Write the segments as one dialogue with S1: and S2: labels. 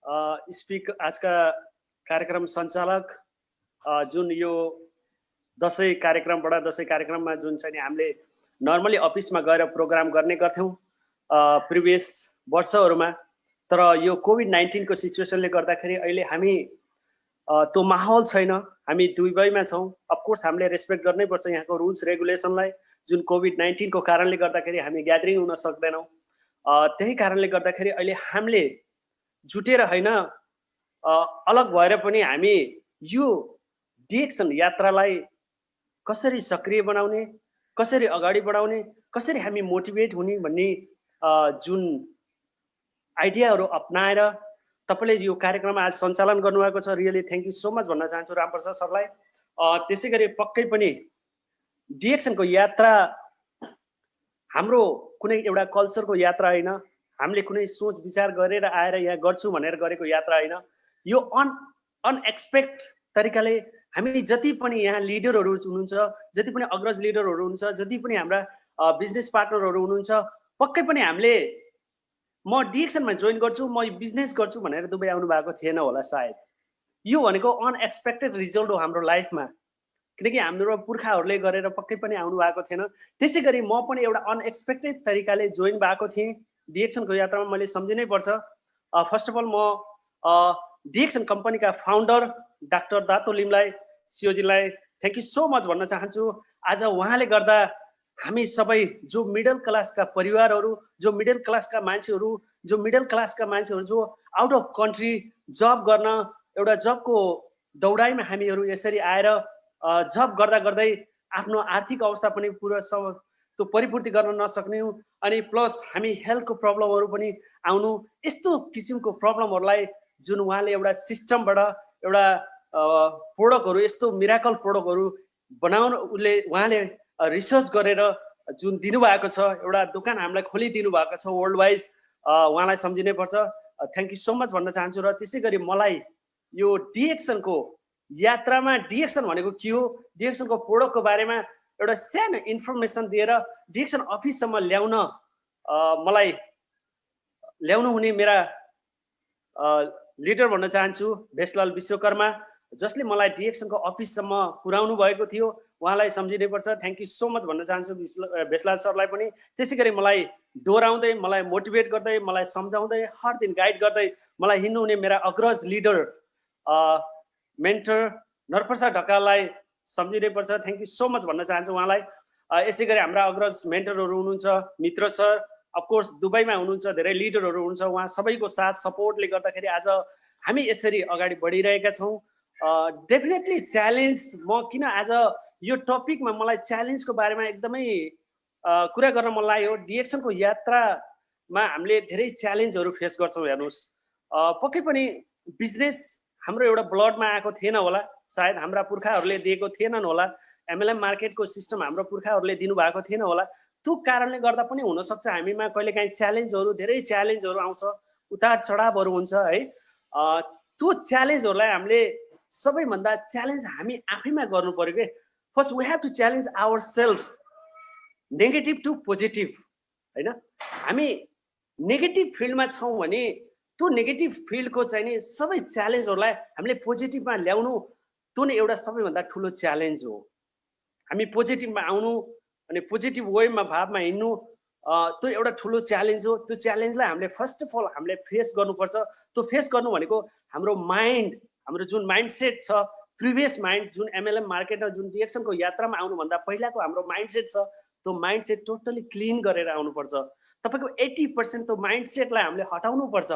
S1: Speak आजका कार्यक्रम सञ्चालक जुन यो दसैँ कार्यक्रममा जुन चाहिँ नि हामीले नर्मली अफिसमा गएर प्रोग्राम गर्ने गर्थ्यौँ प्रिभियस वर्षहरूमा। तर यो कोभिड-19 को सिचुएसनले गर्दाखेरि अहिले हामी त्यो माहौल छैन, हामी दुबईमा छौँ। अफकोर्स हामीले रेस्पेक्ट गर्नैपर्छ यहाँको रुल्स रेगुलेसनलाई, जुन कोभिड-19 को कारणले गर्दाखेरि हामी ग्यादरिङ हुन सक्दैनौँ। त्यही कारणले गर्दाखेरि अहिले हामीले जुटेर होइन, अलग भएर पनि हामी यो डिएक्सन यात्रालाई कसरी सक्रिय बनाउने, कसरी अगाडि बढाउने, कसरी हामी मोटिभेट हुने भन्ने जुन आइडियाहरू अपनाएर तपाईँले यो कार्यक्रम आज सञ्चालन गर्नुभएको छ। Really thank you so much भन्न चाहन्छु रामप्रसाद सरलाई। त्यसै गरी पक्कै पनि डिएक्सनको यात्रा हाम्रो कुनै एउटा कल्चरको यात्रा होइन, हामीले कुनै सोच विचार गरेर आएर यहाँ गर्छु भनेर गरेको यात्रा होइन। यो अनएक्सपेक्ट तरिकाले हामी जति पनि यहाँ लिडरहरू हुनुहुन्छ, जति पनि अग्रज लिडरहरू हुनुहुन्छ, जति पनि हाम्रा बिजनेस पार्टनरहरू हुनुहुन्छ, पक्कै पनि हामीले म डिएक्सनमा जोइन गर्छु, म बिजनेस गर्छु भनेर दुबई आउनु भएको थिएन होला सायद। यो भनेको अनएक्सपेक्टेड रिजल्ट हो हाम्रो लाइफमा, किनकि हाम्रो पुर्खाहरूले गरेर पक्कै पनि आउनु भएको थिएन। त्यसै गरी म पनि एउटा अनएक्सपेक्टेड तरिकाले जोइन भएको थिएँ डिएक्सनको यात्रामा। मैले सम्झिनै पर्छ। फर्स्ट अफ अल म डिएक्सन कम्पनीका फाउन्डर डाक्टर दातो लिमलाई, सिओजीलाई थ्याङ्क यू सो मच भन्न चाहन्छु। आज उहाँले गर्दा हामी सबै जो मिडल क्लासका परिवारहरू, जो मिडल क्लासका मान्छेहरू, जो आउट अफ कन्ट्री जब गर्न एउटा जबको दौडाइमा हामीहरू यसरी आएर जब गर्दा गर्दै आफ्नो आर्थिक अवस्था पनि पुरा त्यो परिपूर्ति गर्न नसक्ने, अनि प्लस हामी हेल्थको प्रब्लमहरू पनि आउनु, यस्तो किसिमको प्रब्लमहरूलाई जुन उहाँले एउटा सिस्टमबाट एउटा प्रोडक्टहरू, यस्तो मिराकल प्रोडक्टहरू बनाउन उहाँले रिसर्च गरेर जुन दिनुभएको छ, एउटा दोकान हामीलाई खोलिदिनु भएको छ वर्ल्ड वाइज, उहाँलाई सम्झिनै पर्छ। थ्याङ्क यू सो मच भन्न चाहन्छु। र त्यसै गरी मलाई यो डिएक्सनको यात्रामा डिएक्सन भनेको के हो, डिएक्सनको प्रोडक्टको बारेमा एउटा सानो इन्फर्मेसन दिएर डिएक्सन अफिससम्म मलाई ल्याउनु हुने मेरा लिडर भन्न चाहन्छु भेषलाल विश्वकर्मा, जसले मलाई डिएक्सनको अफिससम्म पुर्याउनु भएको थियो। उहाँलाई सम्झिनै पर्छ। थ्याङ्क यू सो मच भन्न चाहन्छु भेषलाल सरलाई पनि। त्यसै गरी मलाई दोहोऱ्याउँदै, मलाई मोटिभेट गर्दै, मलाई सम्झाउँदै, हर दिन गाइड गर्दै मलाई हिँड्नुहुने मेरा अग्रज लिडर मेन्टर नरप्रसाद ढकाललाई सम्झिनै पर्छ। थ्याङ्क यू सो मच भन्न चाहन्छु उहाँलाई। यसै गरी हाम्रा अग्रज मेन्टरहरू हुनुहुन्छ, मित्र सर, अफकोर्स दुबईमा हुनुहुन्छ, धेरै लिडरहरू हुनुहुन्छ। उहाँ सबैको साथ सपोर्टले गर्दाखेरि आज हामी यसरी अगाडि बढिरहेका छौँ। डेफिनेटली च्यालेन्ज, म किन आज यो टपिकमा मलाई च्यालेन्जको बारेमा एकदमै कुरा गर्न मन लाग्यो। डिएक्सनको यात्रामा हामीले धेरै च्यालेन्जहरू फेस गर्छौँ। हेर्नुहोस्, पक्कै पनि बिजनेस हाम्रो एउटा ब्लडमा आएको थिएन होला, सायद हाम्रा पुर्खाहरूले दिएको थिएनन् होला, एमएलएम मार्केटको सिस्टम हाम्रो पुर्खाहरूले दिनुभएको थिएन होला। त्यो कारणले गर्दा पनि हुनसक्छ हामीमा कहिलेकाहीँ च्यालेन्जहरू, धेरै च्यालेन्जहरू आउँछ, उतार चढावहरू हुन्छ है। त्यो च्यालेन्जहरूलाई हामीले सबैभन्दा च्यालेन्ज हामी आफैमा गर्नु पर्यो कि first we have to challenge our self, negative to positive होइन। हामी नेगेटिभ फिल्डमा छौँ भने त्यो नेगेटिभ फिल्डको चाहिँ नि सबै च्यालेन्जहरूलाई हामीले पोजिटिभमा ल्याउनु, त्यो नै एउटा सबैभन्दा ठुलो च्यालेन्ज हो। हामी पोजिटिभमा आउनु अनि पोजिटिभ वेमा भावमा हिँड्नु, त्यो एउटा ठुलो च्यालेन्ज हो। त्यो च्यालेन्जलाई हामीले फर्स्ट अफ अल हामीले फेस गर्नुपर्छ। त्यो फेस गर्नु भनेको हाम्रो माइन्ड, हाम्रो जुन माइन्डसेट छ, प्रिभियस माइन्ड, जुन एमएलएम मार्केटमा जुन डिएक्सनको यात्रामा आउनुभन्दा पहिलाको हाम्रो माइन्डसेट छ, त्यो माइन्डसेट टोटली क्लिन गरेर आउनुपर्छ। तपाईँको 80% त्यो माइन्डसेटलाई हामीले हटाउनुपर्छ,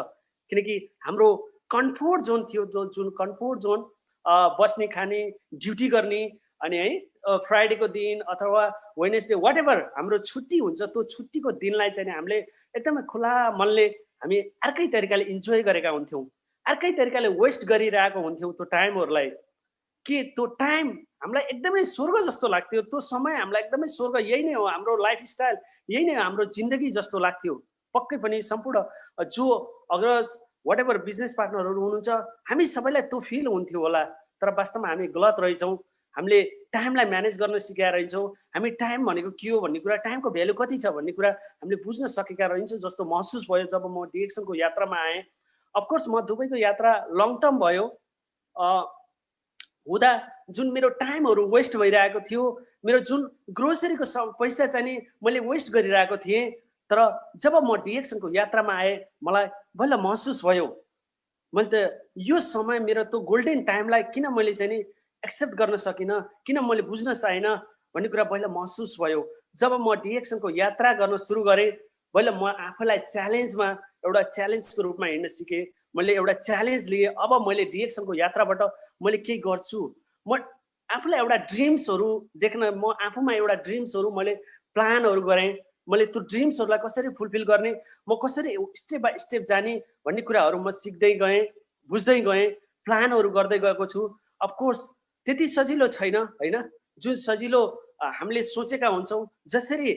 S1: किनकि हाम्रो कम्फोर्ट जोन थियो, जुन कम्फोर्ट जोन, बस्ने खाने ड्युटी गर्ने, अनि है फ्राइडेको दिन अथवा वेडनेसडे वाट एभर हाम्रो छुट्टी हुन्छ, त्यो छुट्टीको दिनलाई चाहिँ हामीले एकदमै खुला मनले हामी अर्कै तरिकाले इन्जोय गरेका हुन्थ्यौँ, अर्कै तरिकाले वेस्ट गरिरहेको हुन्थ्यौँ त्यो टाइमहरूलाई। कि त्यो टाइम हामीलाई एकदमै स्वर्ग जस्तो लाग्थ्यो, त्यो समय हामीलाई एकदमै स्वर्ग, यही नै हो हाम्रो लाइफस्टाइल, यही नै हो हाम्रो जिन्दगी जस्तो लाग्थ्यो। पक्कै पनि सम्पूर्ण जो अग्रज वाट एभर बिजनेस पार्टनरहरू हुनुहुन्छ, हामी सबैलाई त्यो फिल हुन्थ्यो होला। तर वास्तवमा हामी गलत रहेछौँ। हामीले टाइमलाई म्यानेज गर्न सिकाएर रहन्छौँ। हामी टाइम भनेको के हो भन्ने कुरा, टाइमको भ्यालु कति छ भन्ने कुरा हामीले बुझ्न सकेका रहन्छौँ जस्तो महसुस भयो जब म डिएक्सनको यात्रामा आएँ। अफकोर्स म दुबईको यात्रा लङ टर्म भयो हुँदा जुन मेरो टाइमहरू वेस्ट भइरहेको थियो, मेरो जुन ग्रोसरीको पैसा चाहिँ नि मैले वेस्ट गरिरहेको थिएँ, तर जब म डिएक्सनको यात्रामा आएँ मलाई बल्ल महसुस भयो मैले त यो समय मेरो त्यो गोल्डन टाइमलाई किन मैले चाहिँ नि एक्सेप्ट गर्न सकिनँ, किन मैले बुझ्न सकेन भन्ने कुरा बल्ल महसुस भयो। जब म डिएक्सनको यात्रा गर्न सुरु गरेँ बल्ल म आफूलाई च्यालेन्जमा एउटा च्यालेन्जको रूपमा हिँड्न सिकेँ। मैले एउटा च्यालेन्ज लिएँ, अब मैले डिएक्सनको यात्राबाट मैले के गर्छु, म आफूलाई एउटा ड्रिम्सहरू देख्न, म आफूमा एउटा ड्रिम्सहरू मैले प्लानहरू गरेँ। मैले त्यो ड्रिम्सहरूलाई कसरी फुलफिल गर्ने, म कसरी स्टेप बाई स्टेप जाने भन्ने कुराहरू म सिक्दै गएँ, बुझ्दै गएँ, प्लानहरू गर्दै गएको छु। अफकोर्स त्यति सजिलो छैन होइन, जुन सजिलो हामीले सोचेका हुन्छौँ। जसरी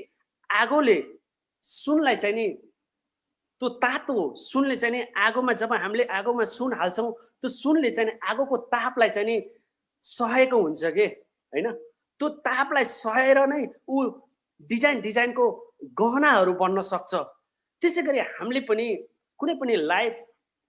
S1: आगोले सुनलाई चाहिँ नि, त्यो तातो सुनले चाहिँ नि आगोमा, जब हामीले आगोमा सुन हाल्छौँ त्यो सुनले चाहिँ नि आगोको तापलाई चाहिँ नि सहेको हुन्छ के होइन। त्यो तापलाई सहेर नै ऊ डिजाइनको गहनाहरू बन्न सक्छ। त्यसै गरी हामीले पनि कुनै पनि लाइफ,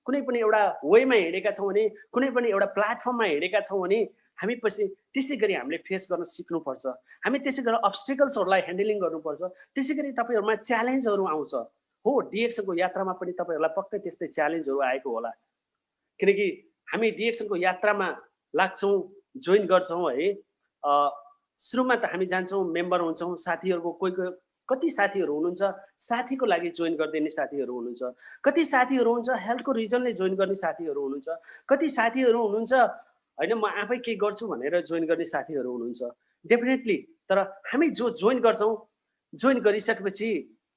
S1: कुनै पनि एउटा वेमा हिँडेका छौँ भने, कुनै पनि एउटा प्लेटफर्ममा हिँडेका छौँ भने हामी पछि त्यसै गरी हामीले फेस गर्न सिक्नुपर्छ। हामी त्यसै गरी अब्स्टिकल्सहरूलाई ह्यान्डलिङ गर्नुपर्छ। त्यसै गरी तपाईँहरूमा च्यालेन्जहरू आउँछ। हो, डिएक्सनको यात्रामा पनि तपाईँहरूलाई पक्कै त्यस्तै च्यालेन्जहरू आएको होला, किनकि हामी डिएक्सनको यात्रामा लाग्छौँ, जोइन गर्छौँ है। सुरुमा त हामी जान्छौँ, मेम्बर हुन्छौँ, साथीहरूको कोही कोही कति साथीहरू हुनुहुन्छ साथीको लागि जोइन गरिदिने साथीहरू हुनुहुन्छ, कति साथीहरू हुन्छ हेल्थको रिजनले जोइन गर्ने साथीहरू हुनुहुन्छ, कति साथीहरू हुनुहुन्छ होइन म आफै के गर्छु भनेर जोइन गर्ने साथीहरू हुनुहुन्छ। डेफिनेटली तर हामी जो जोइन गर्छौँ, जोइन गरिसकेपछि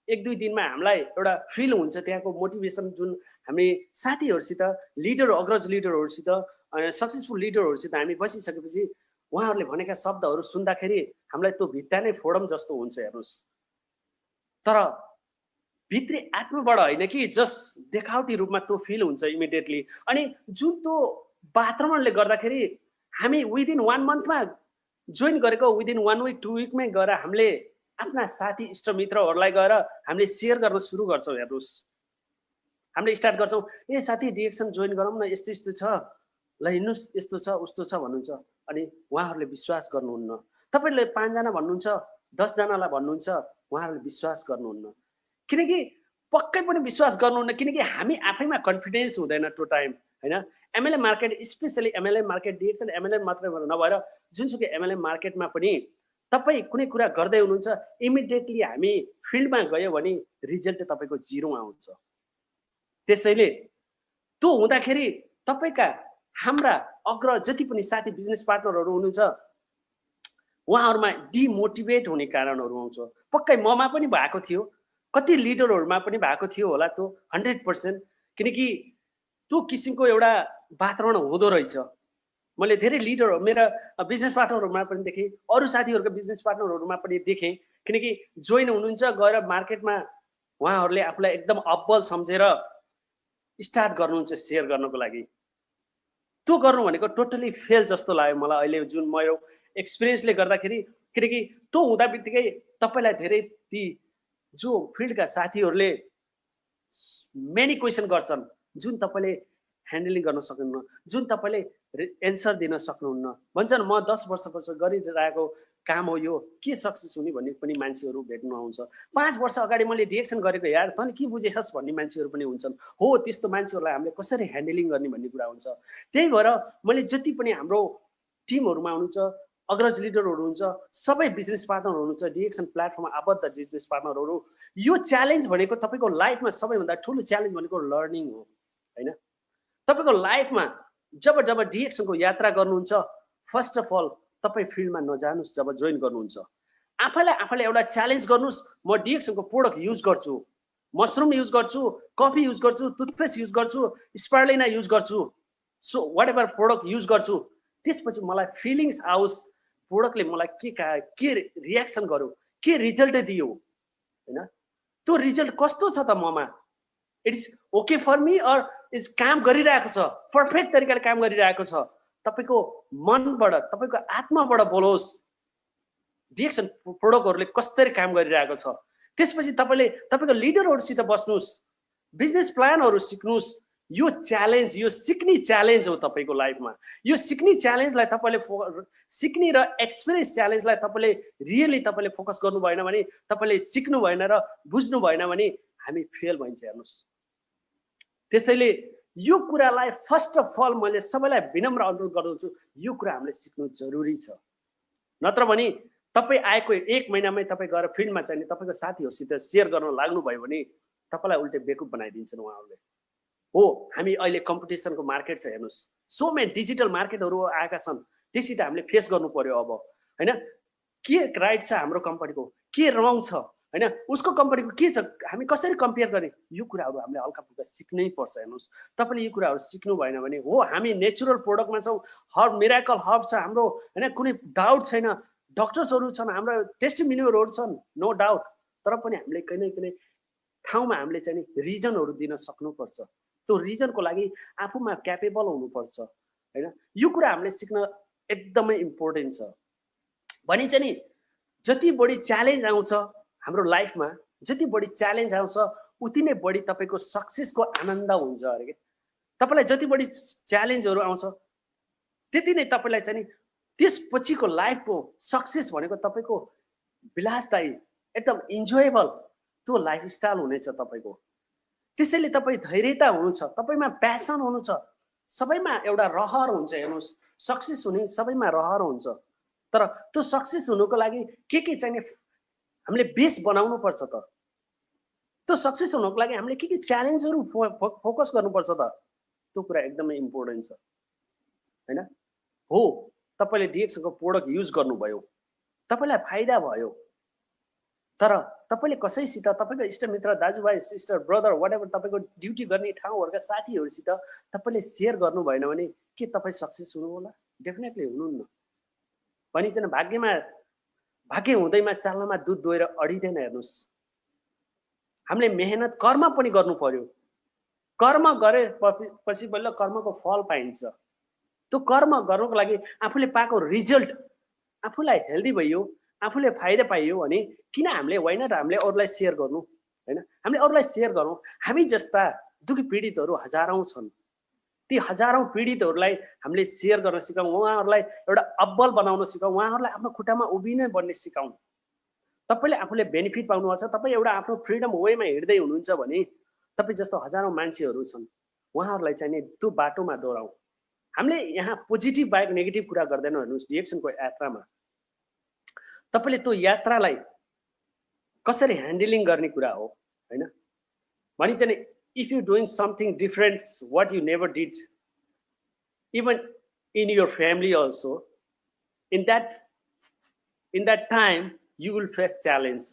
S1: एक दुई दिनमा हामीलाई एउटा फिल हुन्छ, त्यहाँको मोटिभेसन जुन हामी साथीहरूसित, लिडर, अग्रज लिडरहरूसित, सक्सेसफुल लिडरहरूसित हामी बसिसकेपछि उहाँहरूले भनेका शब्दहरू सुन्दाखेरि हामीलाई त्यो भित्ता नै फोडम जस्तो हुन्छ हेर्नुहोस्। तर भित्री आत्माबाट होइन कि जस देखावटी रूपमा त्यो फिल हुन्छ इमिडिएटली। अनि जुन त्यो वातावरणले गर्दाखेरि हामी विदिन 1 मन्थमा जोइन गरेको, विदिन 1 विक 2 विकमै गएर हामीले आफ्ना साथी इष्टमित्रहरूलाई गएर हामीले सेयर गर्न सुरु गर्छौँ। हेर्नुहोस्, हामीले स्टार्ट गर्छौँ, ए साथी डिएक्सन जोइन गरौँ न, यस्तो यस्तो छ, ल हिँड्नुहोस्, यस्तो छ उस्तो छ भन्नुहुन्छ। अनि उहाँहरूले विश्वास गर्नुहुन्न। तपाईँले 5 जना भन्नुहुन्छ, 10 जनालाई भन्नुहुन्छ, उहाँहरूले विश्वास गर्नुहुन्न। किनकि पक्कै पनि विश्वास गर्नुहुन्न, किनकि हामी आफैमा कन्फिडेन्स हुँदैन त्यो टाइम होइन। MLM market, specially MLM market, DXN MLM मात्रै नभएर जुनसुकै एमएलएम मार्केटमा पनि तपाईँ कुनै कुरा गर्दै हुनुहुन्छ, इमिडिएटली हामी फिल्डमा गयो भने रिजल्ट तपाईँको 0 आउँछ। त्यसैले त्यो हुँदाखेरि तपाईँका हाम्रा अग्र जति पनि साथी बिजनेस पार्टनरहरू हुनुहुन्छ उहाँहरूमा डिमोटिभेट हुने कारणहरू आउँछ। पक्कै ममा पनि भएको थियो, कति लिडरहरूमा पनि भएको थियो होला त्यो 100%, किनकि त्यो किसिमको एउटा वातावरण हुँदो रहेछ। मैले धेरै लिडर, मेरा बिजनेस पार्टनरहरूमा पनि देखेँ, अरू साथीहरूको बिजनेस पार्टनरहरूमा पनि देखेँ, किनकि जोइन हुनुहुन्छ, गएर मार्केटमा उहाँहरूले आफूलाई एकदम अब्बल सम्झेर स्टार्ट गर्नुहुन्छ सेयर गर्नको लागि। त्यो गर्नु भनेको टोटली फेल जस्तो लाग्यो मलाई अहिले जुन मेरो एक्सपिरियन्सले गर्दाखेरि। किनकि त्यो हुँदा बित्तिकै तपाईँलाई धेरै ती जो फिल्डका साथीहरूले मेनी क्वेसन गर्छन् जुन तपाईँले ह्यान्डलिङ गर्न सक्नुहुन्न, जुन तपाईँले एन्सर दिन सक्नुहुन्न। भन्छन् म 10 वर्ष गरिरहेको काम हो यो, के सक्सेस हुने भन्ने पनि मान्छेहरू भेट्नु आउँछ। 5 वर्ष अगाडि मैले डिएक्सन गरेको यार, तैँले के बुझेछस् भन्ने मान्छेहरू पनि हुन्छन्। हो, त्यस्तो मान्छेहरूलाई हामीले कसरी ह्यान्डलिङ गर्ने भन्ने कुरा हुन्छ। त्यही भएर मैले जति पनि हाम्रो टिमहरूमा हुनुहुन्छ, अग्रज लिडरहरू हुन्छ, सबै बिजनेस पार्टनरहरू हुनुहुन्छ, डिएक्सन प्लेटफर्ममा आबद्ध बिजनेस पार्टनरहरू, यो च्यालेन्ज भनेको तपाईँको लाइफमा सबैभन्दा ठुलो च्यालेन्ज भनेको लर्निङ हो होइन। तपाईँको लाइफमा जब जब डिएक्सनको यात्रा गर्नुहुन्छ, फर्स्ट अफ अल तपाईँ फिल्डमा नजानुहोस्। जब जोइन गर्नुहुन्छ आफैले एउटा च्यालेन्ज गर्नुहोस्, म डिएक्सनको प्रोडक्ट युज गर्छु, मसरुम युज गर्छु, कफी युज गर्छु, टुथपेस्ट युज गर्छु, स्पारुलिना युज गर्छु, so whatever product use गर्छु। त्यसपछि मलाई फिलिङ्स आओस्, प्रोडक्टले मलाई के रियाक्सन गर्यो, के रिजल्ट दियो होइन। त्यो रिजल्ट कस्तो छ त ममा, it is okay for me or is काम गरिरहेको छ, पर्फेक्ट तरिकाले काम गरिरहेको छ। तपाईँको मनबाट, तपाईँको आत्माबाट बोलोस् डिएक्सन प्रोडक्टहरूले कसरी काम गरिरहेको छ। त्यसपछि तपाईँले तपाईँको लिडरहरूसित बस्नुहोस्, बिजनेस प्लानहरू सिक्नुहोस्, यो च्यालेन्ज, यो सिक्ने च्यालेन्ज हो तपाईँको लाइफमा। यो सिक्ने च्यालेन्जलाई तपाईँले सिक्ने र एक्सपिरियन्स च्यालेन्जलाई तपाईँले रियली तपाईँले फोकस गर्नु भएन भने, तपाईँले सिक्नु भएन र बुझ्नु भएन भने हामी फेल भइन्छ। हेर्नुहोस्, त्यसैले यो कुरालाई फर्स्ट अफ अल मैले सबैलाई विनम्र अनुरोध गर्दछु, यो कुरा हामीले सिक्नु जरुरी छ। नत्र भने तपाईँ आएको 1 महिनामै तपाईँ गएर फिल्डमा चाहिँ तपाईँको साथीहरूसित सेयर गर्न लाग्नुभयो भने तपाईँलाई उल्टे बेकुफ बनाइदिन्छन् उहाँहरूले। हो, हामी अहिले कम्पिटिसनको मार्केट छ। हेर्नुहोस्, सो मेनी डिजिटल मार्केटहरू आएका छन्, त्यससित हामीले फेस गर्नु पर्यो। अब होइन, के राइट छ हाम्रो कम्पनीको, के रङ छ, होइन उसको कम्पनीको के छ, हामी कसरी कम्पेयर गर्ने, यो कुराहरू हामीले हल्का फुल्का सिक्नै पर्छ। हेर्नुहोस्, तपाईँले यो कुराहरू सिक्नु भएन भने, हो हामी नेचुरल प्रोडक्टमा छौँ, हर्ब मिराकल हर्ब छ हाम्रो, होइन कुनै डाउट छैन, डक्टर्सहरू छन्, हाम्रो टेस्टिमोनियलहरू छन्, नो डाउट। तर पनि हामीले कुनै न कुनै ठाउँमा हामीले चाहिँ रिजनहरू दिन सक्नुपर्छ। त्यो रिजनको लागि आफूमा क्यापेबल हुनुपर्छ। होइन, यो कुरा हामीले सिक्न एकदमै इम्पोर्टेन्ट छ। भनिन्छ नि, जति बढी च्यालेन्ज आउँछ हाम्रो लाइफमा, जति बढी च्यालेन्ज आउँछ उति नै बढी तपाईँको सक्सेसको आनन्द हुन्छ अरे के। तपाईँलाई जति बढी च्यालेन्जहरू आउँछ त्यति नै तपाईँलाई चाहिँ त्यसपछिको लाइफको सक्सेस भनेको तपाईँको विलासदायी, एकदम इन्जोयबल त्यो लाइफस्टाइल हुनेछ तपाईँको। त्यसैले तपाईँ धैर्यता हुनुहुन्छ, तपाईँमा प्यासन हुनु छ, सबैमा एउटा रहर हुन्छ। हेर्नुहोस्, सक्सेस हुने सबैमा रहर हुन्छ। तर त्यो सक्सेस हुनुको लागि के चाहिँ हामीले बेस बनाउनु पर्छ त। त्यो सक्सेस हुनुको लागि हामीले के च्यालेन्जहरू फोकस गर्नुपर्छ त, त्यो कुरा एकदमै इम्पोर्टेन्ट छ। होइन, हो तपाईँले डिएक्सनको प्रोडक्ट युज गर्नुभयो, तपाईँलाई फाइदा भयो, तर तपाईँले कसैसित, तपाईँको इष्टमित्र, दाजुभाइ, सिस्टर, ब्रदर, वाट एभर तपाईँको ड्युटी गर्ने ठाउँहरूका साथीहरूसित तपाईँले सेयर गर्नु भएन भने के तपाईँ सक्सेस हुनु होला? डेफिनेटली हुनुहुन्न। भनिन्छ न, भाग्य हुँदैमा चाल्नमा दुध दोहेर अडिँदैन। हेर्नुहोस्, हामीले मेहनत कर्म पनि गर्नु पर्यो। कर्म गरे पछि बल्ल कर्मको फल पाइन्छ। त्यो कर्म गर्नुको लागि आफूले पाएको रिजल्ट आफूलाई हेल्दी भयो, आफूले फाइदा पाइयो भने किन हामीले होइन र हामीले अरूलाई सेयर गर्नु? होइन, हामीले अरूलाई सेयर गरौँ। हामी जस्ता दुःखी पीडितहरू हजारौँ छन्, ती हजारौँ पीडितहरूलाई हामीले सेयर गर्न सिकाउँ, उहाँहरूलाई एउटा अब्बल बनाउन सिकाउँ, उहाँहरूलाई आफ्नो खुट्टामा उभिनै बन्ने सिकाउँ। तपाईँले आफूले बेनिफिट पाउनुभएको छ, तपाईँ एउटा आफ्नो फ्रिडम वेमा हिँड्दै हुनुहुन्छ भने तपाईँ जस्तो हजारौँ मान्छेहरू छन्, उहाँहरूलाई चाहिँ त्यो बाटोमा दोहोऱ्याउँ। हामीले यहाँ पोजिटिभ बाहेक नेगेटिभ कुरा गर्दैनौँ। हेर्नुहोस्, डिएक्सनको यात्रामा तपाईँले त्यो यात्रालाई कसरी ह्यान्डलिङ गर्ने कुरा हो। होइन, भनिन्छ नि, if you doing something different what you never did even in your family also, in that time you will face challenge.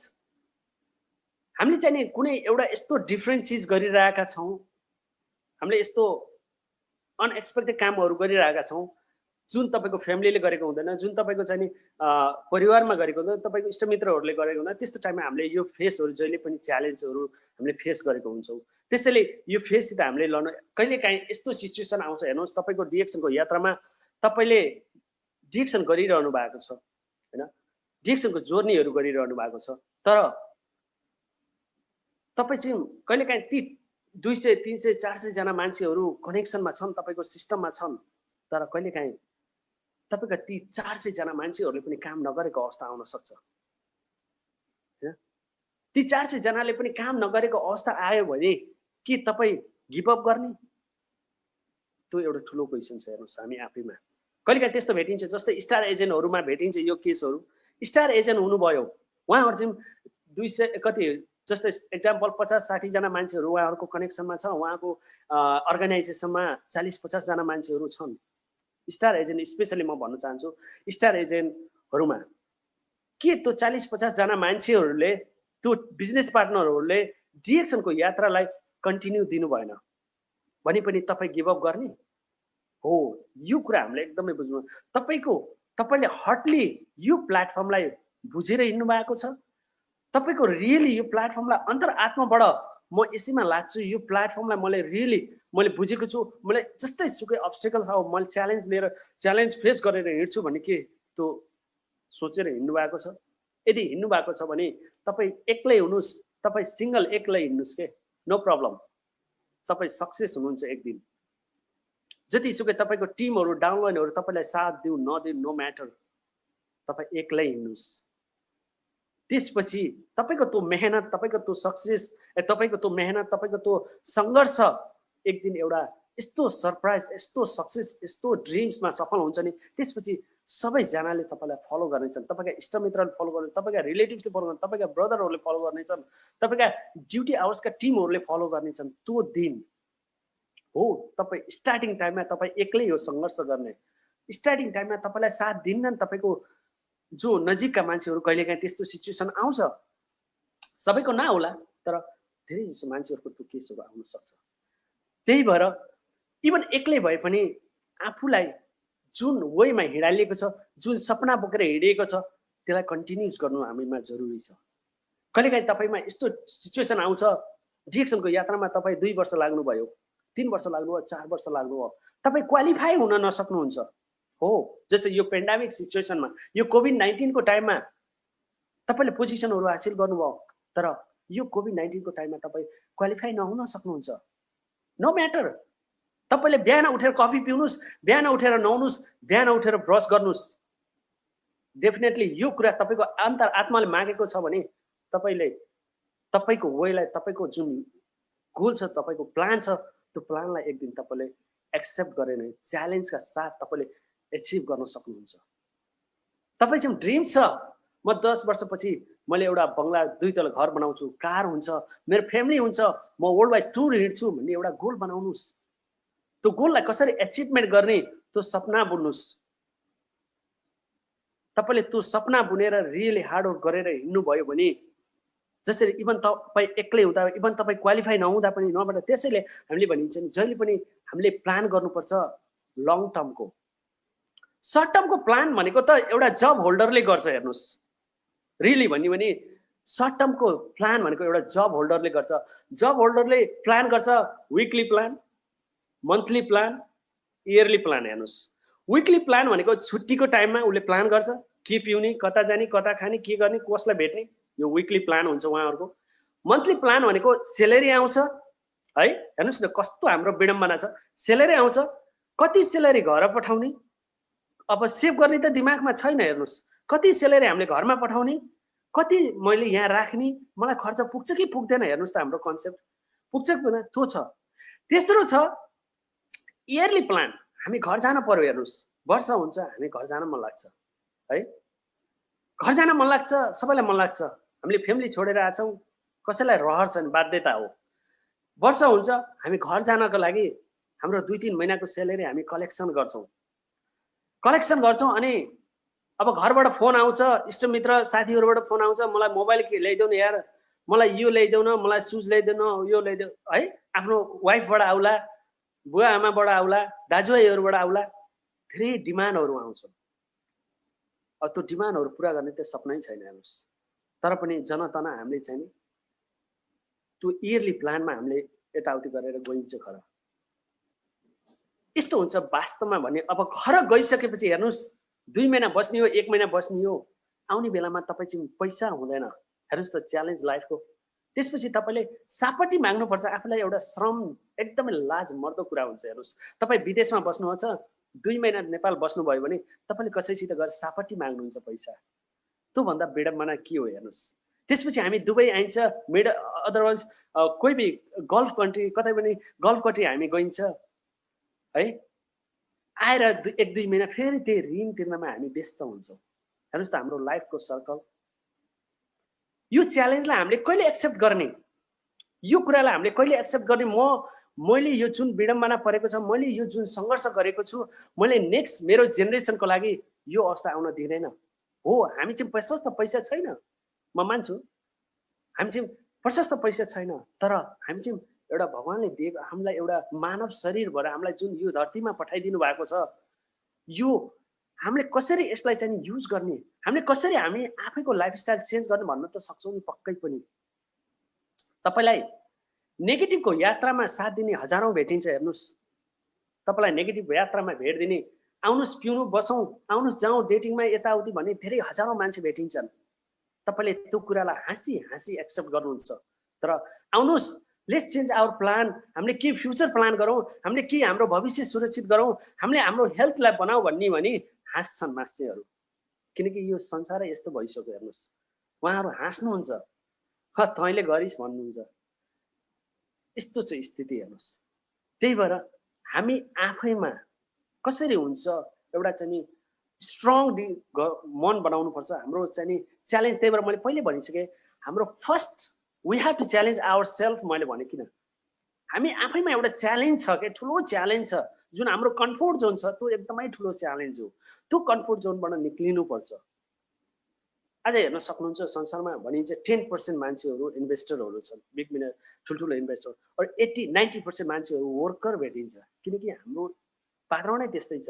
S1: हामीले चाहिँ कुनै एउटा यस्तो डिफ्रेन्ट चिज गरिरहेका छौँ, हामीले यस्तो अनएक्सपेक्टेड कामहरू गरिरहेका छौँ जुन तपाईँको फ्यामिलीले गरेको हुँदैन, जुन तपाईँको चाहिँ परिवारमा गरेको हुँदैन, तपाईँको इष्टमित्रहरूले गरेको हुँदैन। त्यस्तो टाइममा हामीले यो फेसहरू जहिले पनि च्यालेन्जहरू हामीले फेस गरेको हुन्छौँ। त्यसैले यो फेससित हामीले लड्नु, कहिलेकाहीँ यस्तो सिचुएसन आउँछ। हेर्नुहोस्, तपाईँको डिएक्सनको यात्रामा तपाईँले डिएक्सन गरिरहनु भएको छ, होइन, डिएक्सनको जर्नीहरू गरिरहनु भएको छ, तर तपाईँ चाहिँ कहिलेकाहीँ ती 200, 300, 400 जना मान्छेहरू कनेक्सनमा छन्, तपाईँको सिस्टममा छन्, तर कहिलेकाहीँ तपाईँका ती 400 जना मान्छेहरूले पनि काम नगरेको अवस्था आउन सक्छ। होइन, ती 400 जनाले पनि काम नगरेको अवस्था आयो भने के तपाईँ गिभअप गर्ने? त्यो एउटा ठुलो क्वेसन छ। हेर्नुहोस्, हामी आफैमा कहिलेकाहीँ त्यस्तो भेटिन्छ। जस्तै स्टार एजेन्टहरूमा भेटिन्छ यो केसहरू। स्टार एजेन्ट हुनुभयो, उहाँहरू चाहिँ 200 कति, जस्तै एक्जाम्पल 50-60 जना मान्छेहरू उहाँहरूको कनेक्सनमा छ, उहाँको अर्गनाइजेसनमा 40-50 जना मान्छेहरू छन्। स्टार एजेन्ट स्पेसली म भन्न चाहन्छु, स्टार एजेन्टहरूमा के त्यो 40-50 जना मान्छेहरूले, त्यो बिजनेस पार्टनरहरूले डिएक्सनको यात्रालाई कन्टिन्यू दिनु भएन भने पनि तपाईँ गिभअप गर्ने हो? यो कुरा हामीले एकदमै बुझ्नु। तपाईँले हटली यो प्लेटफर्मलाई बुझेर हिँड्नु भएको छ? तपाईँको रियली यो प्लेटफर्मलाई अन्तर्आत्माबाट म यसैमा लाग्छु, यो प्लेटफर्मलाई मैले बुझेको छु, मलाई जस्तै सुकै अब्स्टेकल छ मैले च्यालेन्ज फेस गरेर हिँड्छु भने के त्यो सोचेर हिँड्नु भएको छ? यदि हिँड्नु भएको छ भने तपाईँ एक्लै हुनुहोस्, तपाईँ सिङ्गल एक्लै हिँड्नुहोस् के, नो प्रब्लम। तपाईँ सक्सेस हुनुहुन्छ एक दिन। जतिसुकै तपाईँको टिमहरू डाउनलाइनहरू तपाईँलाई साथ दिउ नदिउ नो म्याटर, तपाईँ एक्लै हिँड्नुहोस्। त्यसपछि तपाईँको त्यो मेहनत, तपाईँको त्यो सक्सेस, तपाईँको त्यो मेहनत, तपाईँको त्यो सङ्घर्ष एक दिन एउटा यस्तो सरप्राइज, यस्तो सक्सेस, यस्तो ड्रिम्समा सफल हुन्छ नि, त्यसपछि सबैजनाले तपाईँलाई फलो गर्नेछन्, तपाईँका इष्टमित्रले फलो गर्ने, तपाईँका रिलेटिभ्सले फलो गर्ने, तपाईँका ब्रदरहरूले फलो गर्नेछन्, तपाईँका ड्युटी आवर्सका टिमहरूले फलो गर्नेछन्। त्यो दिन हो तपाईँ स्टार्टिङ टाइममा तपाईँ एक्लै हो सङ्घर्ष गर्ने। स्टार्टिङ टाइममा तपाईँलाई साथ दिन्नन् तपाईँको जो नजिकका मान्छेहरू। कहिलेकाहीँ त्यस्तो सिचुएसन आउँछ, सबैको नआउला तर धेरै जसो मान्छेहरूको त्यो केसहरू आउन सक्छ। त्यही भएर इभन एक्लै भए पनि आफूलाई जुन वेमा हिँडालिएको छ, जुन सपना बोकेर हिँडिएको छ, त्यसलाई कन्टिन्युस गर्नु हामीमा जरुरी छ। कहिलेकाहीँ तपाईँमा यस्तो सिचुएसन आउँछ, डिरेक्सनको यात्रामा तपाईँ 2 वर्ष लाग्नुभयो, 3 वर्ष लाग्नुभयो, 4 वर्ष लाग्नुभयो, तपाईँ क्वालिफाई हुन नसक्नुहुन्छ हो। जस्तै यो पेन्डेमिक सिचुएसनमा, यो कोभिड-19 को टाइममा तपाईँले पोजिसनहरू हासिल गर्नुभयो, तर यो कोभिड-19 को टाइममा तपाईँ क्वालिफाई नहुन सक्नुहुन्छ। नो म्याटर, तपाईँले बिहान उठेर कफी पिउनुहोस्, बिहान उठेर नुहाउनुहोस्, बिहान उठेर ब्रस गर्नुहोस्। डेफिनेटली यो कुरा तपाईँको अन्तर आत्माले मागेको छ भने तपाईँले तपाईँको वेलाई, तपाईँको जुन गोल छ, तपाईँको प्लान छ, त्यो प्लानलाई एक दिन तपाईँले एक्सेप्ट गरेर च्यालेन्जका साथ तपाईँले एचिभ गर्न सक्नुहुन्छ। तपाईँसँग ड्रिम छ, म 10 वर्षपछि मैले एउटा बङ्गला 2 तला घर बनाउँछु, कार हुन्छ, मेरो फ्यामिली हुन्छ, म वर्ल्ड वाइड टुर हिँड्छु भन्ने एउटा गोल बनाउनुहोस्। त्यो गोललाई कसरी एचिभमेन्ट गर्ने त्यो सपना बुन्नुहोस्। तपाईँले त्यो सपना बुनेर रियली हार्डवर्क गरेर हिँड्नुभयो भने, जसरी इभन तपाईँ एक्लै हुँदा, इभन तपाईँ क्वालिफाई नहुँदा पनि नभएर, त्यसैले हामीले भनिन्छ नि जहिले पनि हामीले प्लान गर्नुपर्छ लङ टर्मको। सर्ट टर्मको प्लान भनेको त एउटा जब होल्डरले गर्छ। हेर्नुहोस्, रियली भन्यो भने सर्ट टर्मको प्लान भनेको एउटा जब होल्डरले गर्छ। जब होल्डरले प्लान गर्छ weekly plan, monthly plan, yearly plan. हेर्नुहोस्, विकली प्लान भनेको छुट्टीको टाइममा उसले प्लान गर्छ, के पिउने, कता जाने, कता खाने, के गर्ने, कसलाई भेट्ने, यो विकली प्लान हुन्छ उहाँहरूको। मन्थली प्लान भनेको सेलेरी आउँछ है। हेर्नुहोस् न कस्तो हाम्रो विडम्बना छ, सेलेरी आउँछ, कति सेलेरी घर पठाउने, अब सेभ गर्ने त दिमागमा छैन। हेर्नुहोस्, कति सेलेरी हामीले घरमा पठाउने, कति मैले यहाँ राख्ने, मलाई खर्च पुग्छ कि पुग्दैन। हेर्नुहोस् त हाम्रो कन्सेप्ट पुग्छ कि पुग्दैन, त्यो छ। तेस्रो छ इयरली प्लान, हामी घर जान पर्यो। हेर्नुहोस्, वर्ष हुन्छ, हामी घर जान मन लाग्छ है, घर जान मन लाग्छ, सबैलाई मन लाग्छ। हामीले फ्यामिली छोडेर आएको छौँ, कसैलाई रहर छैन, बाध्यता हो। वर्ष हुन्छ, हामी घर जानको लागि हाम्रो 2-3 महिनाको सेलेरी हामी कलेक्सन गर्छौँ। अनि अब घरबाट फोन आउँछ, इष्टमित्र साथीहरूबाट फोन आउँछ, मलाई मोबाइल के ल्याइदेऊ न यार, मलाई यो ल्याइदेऊ न, मलाई सुज ल्याइदेऊ न, यो ल्याइदेऊ है। आफ्नो वाइफबाट आउला, बुवा आमाबाट आउला, दाजुभाइहरूबाट आउला, धेरै डिमान्डहरू आउँछ। अब त्यो डिमान्डहरू पुरा गर्ने त सपनै छैन। हेर्नुहोस्, तर पनि जनतना हामीले चाहिँ नि त्यो इयरली प्लानमा हामीले यताउति गरेर गइन्छ घर। यस्तो हुन्छ वास्तवमा भने। अब घर गइसकेपछि हेर्नुहोस्, 2 महिना बस्ने हो, 1 महिना बस्ने हो, आउने बेलामा तपाईँ चाहिँ पैसा हुँदैन। हेर्नुहोस् त च्यालेन्ज लाइफको। त्यसपछि तपाईँले सापट्टि माग्नुपर्छ आफूलाई। एउटा श्रम एकदमै लाज मर्दो कुरा हुन्छ। हेर्नुहोस्, तपाईँ विदेशमा बस्नुहुन्छ, 2 महिना नेपाल बस्नुभयो भने तपाईँले कसैसित गएर सापट्टि माग्नुहुन्छ पैसा, त्योभन्दा विडम्बना के हो। हेर्नुहोस्, त्यसपछि हामी दुबई आइन्छ, अदरवाइज कोही भी गल्फ कन्ट्री, कतै पनि गल्फ कन्ट्री हामी गइन्छ है। आएर 1-2 महिना फेरि त्यही ऋण तिर्नमा हामी व्यस्त हुन्छौँ। हेर्नुहोस् त हाम्रो लाइफको सर्कल। यो च्यालेन्जलाई हामीले कहिले एक्सेप्ट गर्ने, यो कुरालाई हामीले कहिले एक्सेप्ट गर्ने। मैले यो जुन विडम्बना परेको छ, मैले यो जुन सङ्घर्ष गरेको छु, मैले नेक्स्ट मेरो जेनेरेसनको लागि यो अवस्था आउन दिँदैन हो। हामी चाहिँ प्रशस्त पैसा छैन, म मान्छु, हामी चाहिँ प्रशस्त पैसा छैन, तर हामी चाहिँ एउटा भगवानले दिएको हामीलाई एउटा मानव शरीर भएर हामीलाई जुन यो धरतीमा पठाइदिनु भएको छ, यो हामीले कसरी यसलाई चाहिँ युज गर्ने, हामीले कसरी हामी आफैको लाइफस्टाइल चेन्ज गर्ने भन्न त सक्छौँ नि पक्कै पनि। तपाईँलाई नेगेटिभको यात्रामा साथ दिने हजारौँ भेटिन्छ। हेर्नुहोस्, तपाईँलाई नेगेटिभ यात्रामा भेट दिने, आउनुहोस् पिउनु बसौँ, आउनुहोस् जाउँ डेटिङमा यताउति भन्ने धेरै हजारौँ मान्छे भेटिन्छन्। तपाईँले त्यो कुरालाई हाँसी हाँसी एक्सेप्ट गर्नुहुन्छ, तर आउनुहोस् लेट्स चेन्ज आवर प्लान। हामीले के फ्युचर प्लान गरौँ, हामीले के हाम्रो भविष्य सुरक्षित गरौँ, हामीले हाम्रो हेल्थलाई बनाऊ भन्ने भने हाँस्छन् मान्छेहरू। किनकि यो संसार यस्तो भइसक्यो। हेर्नुहोस्, उहाँहरू हाँस्नुहुन्छ, तैँले गरिस् भन्नुहुन्छ। यस्तो चाहिँ स्थिति। हेर्नुहोस्, त्यही भएर हामी आफैमा कसरी हुन्छ एउटा चाहिँ नि स्ट्रङ मन बनाउनु पर्छ। हाम्रो चाहिँ नि च्यालेन्ज, त्यही भएर मैले पहिले भनिसकेँ, हाम्रो first we have to challenge our self. मैले भने किन, हामी आफैमा एउटा च्यालेन्ज छ क्या, ठुलो च्यालेन्ज छ, जुन हाम्रो कम्फोर्ट जोन छ, त्यो एकदमै ठुलो च्यालेन्ज हो। त्यो कम्फोर्ट जोनबाट निक्लिनुपर्छ। आज हेर्न सक्नुहुन्छ संसारमा भनिन्छ 10% मान्छेहरू इन्भेस्टरहरू छन्, बिग मिनर ठुल्ठुलो इन्भेस्टर, और 80-90% मान्छेहरू वर्कर भेटिन्छ। किनकि हाम्रो वातावरणै त्यस्तै छ।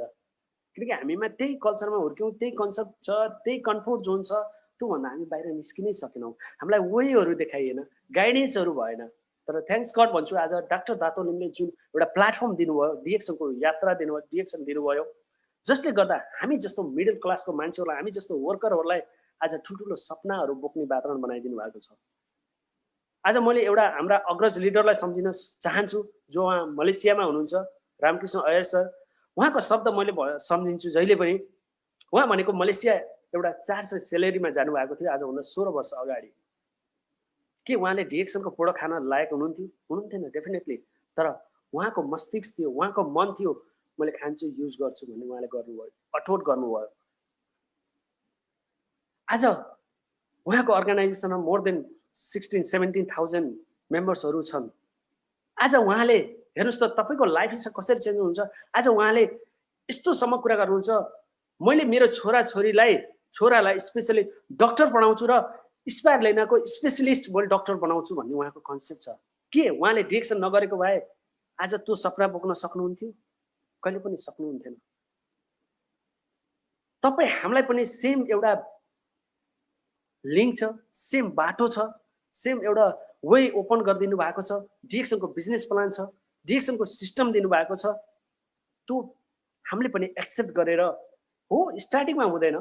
S1: किनकि हामीमा त्यही कल्चरमा हुर्क्यौँ, त्यही कन्सेप्ट छ, त्यही कम्फोर्ट जोन छ, त्योभन्दा हामी बाहिर निस्किनै सकेनौँ। हामीलाई वेहरू देखाइएन, गाइडेन्सहरू भएन। तर थ्याङ्क्स गड भन्छु, आज डाक्टर दातोलिमले जुन एउटा प्लेटफर्म दिनुभयो, डिएक्सनको यात्रा दिनुभयो, डिएक्सन दिनुभयो, जसले गर्दा हामी जस्तो मिडल क्लासको मान्छेहरूलाई, हामी जस्तो वर्करहरूलाई आज ठुल्ठुलो सपनाहरू बोक्ने वातावरण बनाइदिनु भएको छ। आज मैले एउटा हाम्रा अग्रज लिडरलाई सम्झिन चाहन्छु, जो उहाँ मलेसियामा हुनुहुन्छ, रामकृष्ण अयर सर। उहाँको शब्द मैले सम्झिन्छु जहिले पनि। उहाँ भनेको मलेसिया एउटा 400 सेलेरीमा जानुभएको थियो आजभन्दा 16 वर्ष अगाडि। के उहाँले डिएक्सनको प्रोडक्ट खान लायक हुनुहुन्थ्यो? हुनुहुन्थेन, डेफिनेटली। तर उहाँको मस्तिष्क थियो, उहाँको मन थियो, मैले खान्छु, युज गर्छु भन्ने उहाँले गर्नुभयो, अठोट गर्नुभयो। आज उहाँको अर्गनाइजेसनमा मोर देन 16-17,000 मेम्बर्सहरू छन्। आज उहाँले हेर्नुहोस् त, तपाईँको लाइफ स्टाइल कसरी चेन्ज हुन्छ। आज उहाँले यस्तोसम्म कुरा गर्नुहुन्छ, मैले मेरो छोरालाई स्पेसली डक्टर पढाउँछु र स्पायर लेनाको स्पेसलिस्ट मैले डक्टर बनाउँछु भन्ने उहाँको कन्सेप्ट छ। के उहाँले डिएक्सन नगरेको भए आज त्यो सपना बोक्न सक्नुहुन्थ्यो? कहिले पनि सक्नुहुन्थेन। तपाईँ हामीलाई पनि सेम एउटा लिङ्क छ, सेम बाटो छ, सेम एउटा वे ओपन गरिदिनु भएको छ। डिएक्सनको बिजनेस प्लान छ, डिएक्सनको सिस्टम दिनुभएको छ। त्यो हामीले पनि एक्सेप्ट गरेर, हो स्टार्टिङमा हुँदैन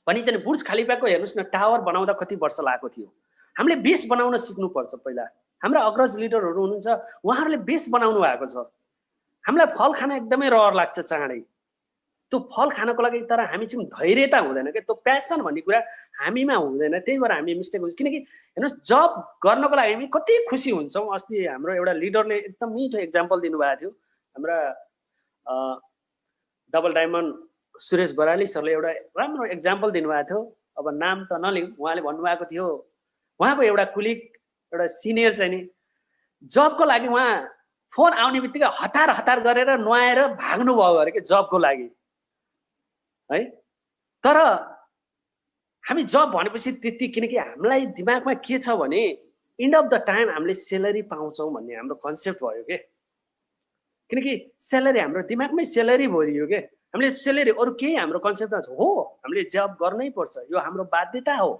S1: भनी चाहिँ बुर्ज खलिफाको हेर्नुहोस् न, टावर बनाउँदा कति वर्ष लागेको थियो। हामीले बेस बनाउन सिक्नुपर्छ पहिला। हाम्रा अग्रज लिडरहरू हुनुहुन्छ, उहाँहरूले बेस बनाउनु भएको छ। हामीलाई फल खान एकदमै रहर लाग्छ चाँडै, त्यो फल खानको लागि। तर हामी चाहिँ धैर्यता हुँदैन क्या, त्यो प्यासन भन्ने कुरा हामीमा हुँदैन। त्यही भएर हामी मिस्टेक हुन्छ। किनकि हेर्नुहोस्, जब गर्नको लागि हामी कति खुसी हुन्छौँ। अस्ति हाम्रो एउटा लिडरले एकदम मिठो एक्जाम्पल दिनुभएको थियो। हाम्रा डबल डायमन्ड सुरेश बराली सरले एउटा राम्रो एक्जाम्पल दिनुभएको थियो। अब नाम त नलिउँ। उहाँले भन्नुभएको थियो, उहाँको एउटा कुलिग, एउटा सिनियर चाहिँ नि जबको लागि उहाँ फोन आउने बित्तिकै हतार गरेर नुहाएर भाग्नुभयो अरे कि जबको लागि है। तर हामी जब भनेपछि त्यति, किनकि हामीलाई दिमागमा के छ भने एन्ड अफ द टाइम हामीले सेलेरी पाउँछौँ भन्ने हाम्रो कन्सेप्ट भयो के। किनकि सेलेरी हाम्रो दिमागमै सेलेरी भरियो के। हामीले सेलेरी, अरू केही हाम्रो कन्सेप्टमा छ हो, हामीले जब गर्नै पर्छ, यो हाम्रो बाध्यता हो।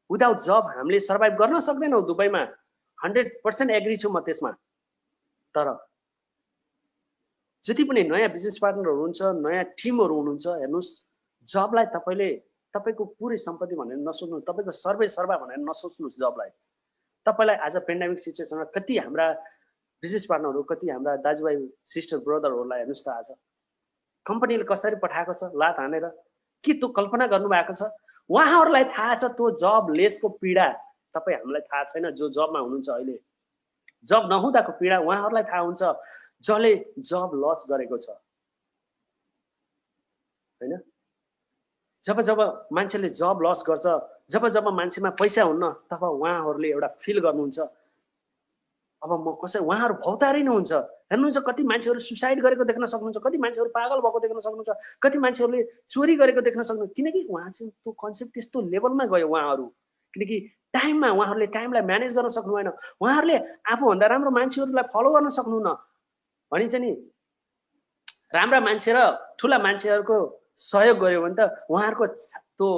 S1: विदाउट जब हामीले सर्भाइभ गर्न सक्दैनौँ दुबईमा। 100% एग्री छु म त्यसमा। तर जति पनि नयाँ बिजनेस पार्टनरहरू हुन्छ, नयाँ टिमहरू हुनुहुन्छ, हेर्नुहोस्, जबलाई तपाईँले तपाईँको पुरै सम्पत्ति भनेर नसोच्नु, तपाईँको सर्वा भनेर नसोच्नुहोस् जबलाई। तपाईँलाई आज पेन्डेमिक सिचुएसनमा कति हाम्रा बिजनेस पार्टनरहरू, कति हाम्रा दाजुभाइ सिस्टर ब्रदरहरूलाई हेर्नुहोस् त, आज कम्पनीले कसरी पठाएको छ लात हानेर, के त्यो कल्पना गर्नुभएको छ? उहाँहरूलाई थाहा छ त्यो जब लेसको पीडा। तपाईँ हामीलाई थाहा छैन, जो जबमा हुनुहुन्छ अहिले, जब नहुँदाको पीडा उहाँहरूलाई थाहा हुन्छ, जसले जब लस गरेको छ होइन। जब मान्छेले जब लस गर्छ, जब मान्छेमा पैसा हुन्न, तब उहाँहरूले एउटा फिल गर्नुहुन्छ, अब म कसै, उहाँहरू भौतारिनुहुन्छ। हेर्नुहुन्छ, कति मान्छेहरू सुसाइड गरेको देख्न सक्नुहुन्छ, कति मान्छेहरू पागल भएको देख्न सक्नुहुन्छ, कति मान्छेहरूले चोरी गरेको देख्न सक्नुहुन्छ। किनकि उहाँ चाहिँ त्यो कन्सेप्ट त्यस्तो लेभलमा गयो उहाँहरू। किनकि टाइममा उहाँहरूले टाइमलाई म्यानेज गर्न सक्नु भएन। उहाँहरूले आफूभन्दा राम्रो मान्छेहरूलाई फलो गर्न सक्नुहुन्न। भनिन्छ नि, राम्रा मान्छे र ठुला मान्छेहरूको सहयोग गर्यो भने त उहाँहरूको त्यो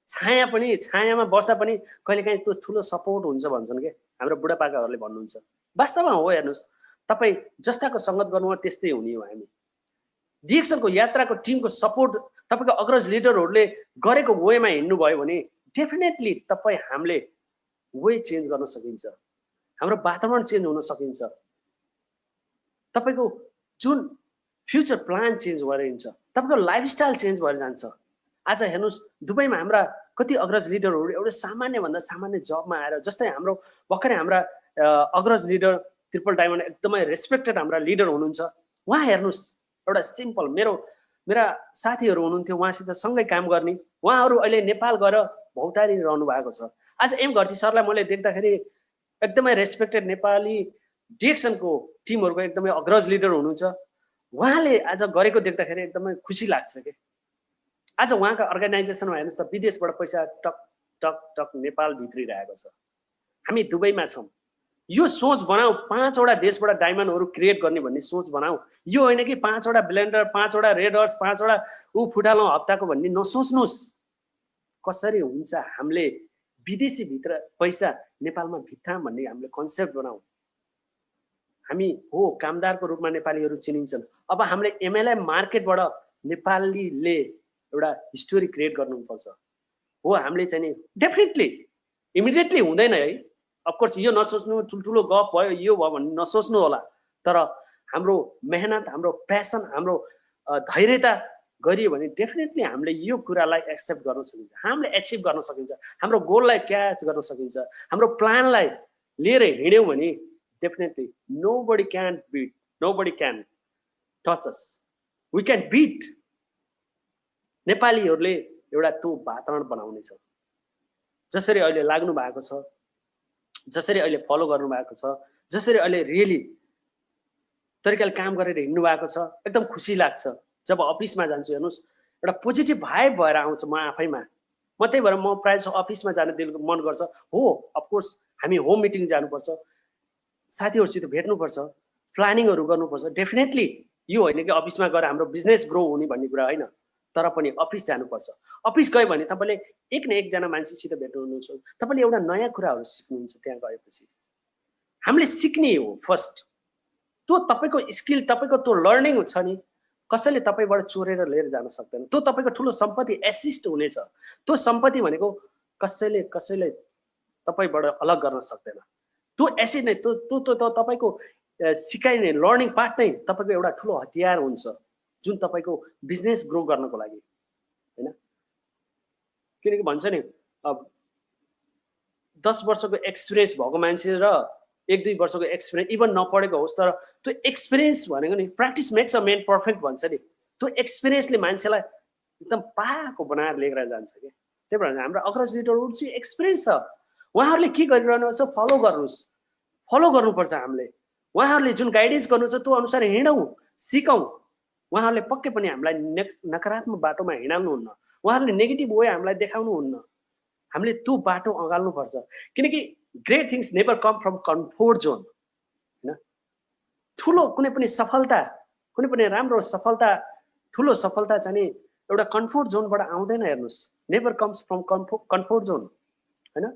S1: छायामा बस्दा पनि कहिलेकाहीँ त्यो ठुलो सपोर्ट हुन्छ भन्छन् के हाम्रो बुढापाकाहरूले भन्नुहुन्छ। वास्तवमा हो। हेर्नुहोस्, तपाईँ जस्ताको सङ्गत गर्नुभयो त्यस्तै हुने हो हामी। डिएक्सनको यात्राको टिमको सपोर्ट तपाईँको अग्रज लिडरहरूले गरेको वेमा हिँड्नुभयो भने डेफिनेटली तपाईँ हामीले वे चेन्ज गर्न सकिन्छ। हाम्रो वातावरण चेन्ज हुन सकिन्छ, तपाईको जुन फ्युचर प्लान चेन्ज भएर हिँड्छ, तपाईको लाइफस्टाइल चेन्ज भएर जान्छ। आज हेर्नुस् दुबईमा हाम्रा कति अग्रज लिडरहरू एउटा सामान्यभन्दा सामान्य जबमा आएर, जस्तै हाम्रो भर्खरै हाम्रा अग्रज लिडर ट्रिपल डायमन्ड एकदमै रेस्पेक्टेड हाम्रा लिडर हुनुहुन्छ। उहाँ हेर्नुस् एउटा सिम्पल मेरा साथीहरू हुनुहुन्थ्यो उहाँसित सँगै काम गर्ने, उहाँहरू अहिले नेपाल गएर भौतारी रहनु भएको छ। आज एम घरती सरलाई मैले देख्दाखेरि एकदमै रेस्पेक्टेड नेपाली डिएक्सनको टिमहरूको एकदमै अग्रज लिडर हुनुहुन्छ। उहाँले आज गरेको देख्दाखेरि एकदमै खुसी लाग्छ के। आज उहाँका अर्गनाइजेसनमा हेर्नुहोस् त विदेशबाट पैसा टक टक टक नेपाल भित्रिरहेको छ। हामी दुबईमा छौँ। यो सोच बनाऊ 5 वटा देशबाट डायमन्डहरू क्रिएट गर्ने भन्ने सोच बनाऊ। यो होइन कि 5 वटा ब्लेन्डर, 5 वटा रेडर्स, 5 वटा फुटालौँ हप्ताको भन्ने नसोच्नुस्। कसरी हुन्छ हामीले विदेशी भित्र पैसा नेपालमा भित्ताम भन्ने हामीले कन्सेप्ट बनाऊ। हामी हो कामदारको रूपमा नेपालीहरू चिनिन्छन्। अब हामीले एमएलआई मार्केटबाट नेपालीले एउटा हिस्टोरी क्रिएट गर्नुपर्छ। हो हामीले चाहिँ नि डेफिनेटली इमिडिएटली हुँदैन है, अफकोर्स यो नसोच्नु ठुल्ठुलो गफ भयो यो भयो भन्ने नसोच्नु होला, तर हाम्रो मेहनत, हाम्रो प्यासन, हाम्रो धैर्यता गरियो भने डेफिनेटली हामीले यो कुरालाई एक्सेप्ट गर्न सकिन्छ, हामीले एचिभ गर्न सकिन्छ, हाम्रो गोललाई क्याच गर्न सकिन्छ, हाम्रो प्लानलाई लिएर हिँड्यौँ भने definitely nobody can beat, nobody can touch us, we can beat। नेपालीहरूले एउटा त्यो वातावरण बनाउने छ। जसरी अहिले लाग्नु भएको छ, जसरी अहिले फलो गर्नु भएको छ, जसरी अहिले रियली तरिकाले काम गरेर हिँड्नु भएको छ, एकदम खुसी लाग्छ। जब अफिसमा जान्छु हेर्नुस् एउटा पोजिटिभ भाइब भएर आउँछ म आफैमा। म त्यही भएर म प्रायः अफिसमा जान दिल मन गर्छ। हो अफकोर्स हामी होम मिटिङ जानुपर्छ, साथीहरूसित भेट्नुपर्छ, प्लानिङहरू गर्नुपर्छ। डेफिनेटली यो होइन कि अफिसमा गएर हाम्रो बिजनेस ग्रो हुने भन्ने कुरा होइन, तर पनि अफिस जानुपर्छ। अफिस गयो भने तपाईँले एक न एकजना मान्छेसित भेट्नुहुन्छ, तपाईँले एउटा नयाँ कुराहरू सिक्नुहुन्छ। त्यहाँ गएपछि हामीले सिक्ने हो फर्स्ट, त्यो तपाईँको स्किल, तपाईँको त्यो लर्निङ छ नि, कसैले तपाईँबाट चोरेर लिएर जान सक्दैन। त्यो तपाईँको ठुलो सम्पत्ति एसिस्ट हुनेछ। त्यो सम्पत्ति भनेको कसैले तपाईँबाट अलग गर्न सक्दैन। त्यो एसिड नै त्यो तपाईँको सिकाइने लर्निङ पार्ट नै तपाईँको एउटा ठुलो हतियार हुन्छ, जुन तपाईँको बिजनेस ग्रो गर्नको लागि होइन। किनकि भन्छ नि 10 वर्षको एक्सपिरियन्स भएको मान्छे र 1-2 वर्षको एक्सपिरियन्स इभन नपढेको होस्, तर त्यो एक्सपिरियन्स भनेको नि practice makes a main perfect भन्छ नि। त्यो एक्सपिरियन्सले मान्छेलाई एकदम पाको बनाएर लिएर जान्छ कि। त्यही भएर हाम्रो अग्रज लिडरहरू चाहिँ एक्सपिरियन्स छ। उहाँहरूले के गरिरहनु छ फलो गर्नुहोस्, फलो गर्नुपर्छ हामीले। उहाँहरूले जुन गाइडेन्स गर्नुहुन्छ त्यो अनुसार हिँडौँ, सिकौँ। उहाँहरूले पक्कै पनि हामीलाई नकारात्मक बाटोमा हिँडाल्नुहुन्न, उहाँहरूले नेगेटिभ वे हामीलाई देखाउनुहुन्न। हामीले त्यो बाटो अँगाल्नुपर्छ, किनकि great things never come from comfort John होइन। ठुलो कुनै पनि सफलता, कुनै पनि राम्रो सफलता, ठुलो सफलता चाहिँ नि एउटा कम्फोर्ट जोनबाट आउँदैन। हेर्नुहोस् never comes from comfort John होइन।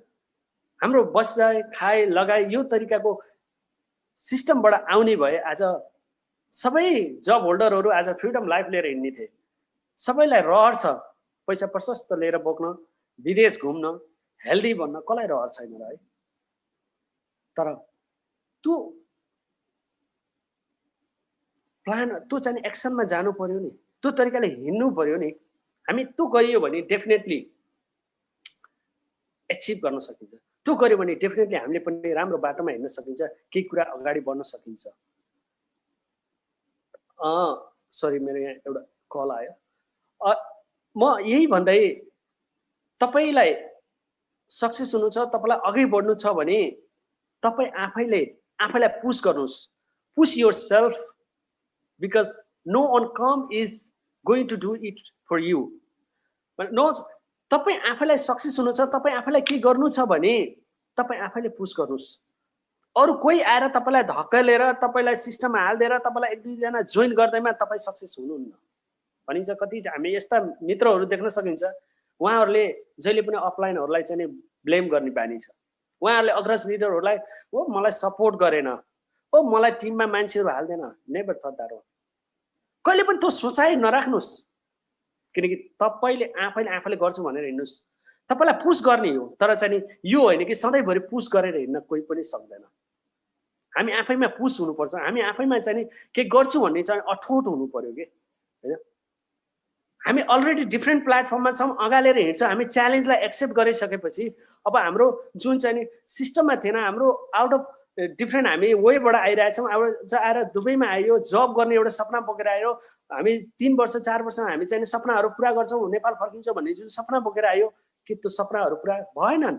S1: हाम्रो बसाइ खाए लगाए यो तरिकाको सिस्टमबाट आउने भए आज सबै जब होल्डरहरू आज फ्रिडम लाइफ लिएर हिँड्ने थिए। सबैलाई रहर छ पैसा प्रशस्त लिएर बोक्न, विदेश घुम्न, हेल्दी बन्न, कसलाई रहर छैन र है। तर त्यो प्लान, त्यो चाहिँ एक्सनमा जानु पर्यो नि, त्यो तरिकाले हिँड्नु पर्यो नि। हामी त्यो गरियो भने डेफिनेटली एचिभ गर्न सकिन्छ। त्यो गर्यो भने डेफिनेटली हामीले पनि राम्रो बाटोमा हिँड्न सकिन्छ, केही कुरा अगाडि बढ्न सकिन्छ। सरी मेरो यहाँ एउटा कल आयो। म यही भन्दै तपाईलाई सक्सेस हुनु छ, तपाईलाई अघि बढ्नु छ भने तपाई आफैलाई पुश गर्नुस्। Push yourself because no one come is going to do it for you. No, तपाई आफैलाई सक्सेस हुनु छ, तपाई आफैलाई के गर्नु छ भने तपाई आफैले पुश गर्नुस्। अरु कोही आएर तपाईलाई धक्केलेर, तपाईलाई सिस्टममा हाल्दिएर, तपाईलाई 1-2 जना जोइन गर्दैमा तपाई सक्सेस हुनुहुन्न भनिन्छ। कति हामी यस्ता मित्रहरू देख्न सकिन्छ, उहाँहरूले जहिले पनि अफलाइनहरूलाई चाहिँ नि ब्लेम गर्ने बानी छ। उहाँहरूले अग्रज लिडरहरूलाई हो मलाई सपोर्ट गरेन, हो मलाई टिममा मान्छेहरू हाल्दैन। Never thought that. कहिले पनि त्यो सोचाइ नराख्नुस्, किनकि तपाईले आफैले गर्छु भनेर हिँड्नुस्। तपाईलाई पुश गर्ने हो, तर चाहिँ नि यो होइन कि सधैँभरि पुश गरेर हिँड्न कोही पनि सक्दैन। हामी आफैमा पुस हुनुपर्छ, हामी आफैमा चाहिँ नि के गर्छु भन्ने चाहिँ अठोट हुनु पर्यो के हैन। हामी अलरेडी डिफ्रेन्ट प्लेटफर्ममा छौँ, अगालेर हिँड्छौँ, हामी च्यालेन्जलाई एक्सेप्ट गरिसकेपछि अब हाम्रो जुन चाहिँ नि सिस्टममा थिएन, हाम्रो आउट अफ डिफ्रेन्ट हामी वेबाट आइरहेछौँ, अब आएर दुबईमा आयो, जब गर्ने एउटा सपना बोकेर आयो, हामी 3 वर्ष 4 वर्षमा हामी चाहिँ सपनाहरू पुरा गर्छौँ, नेपाल फर्किन्छौँ भन्ने जुन सपना बोकेर आयो, के त्यो सपनाहरू पुरा भएनन्।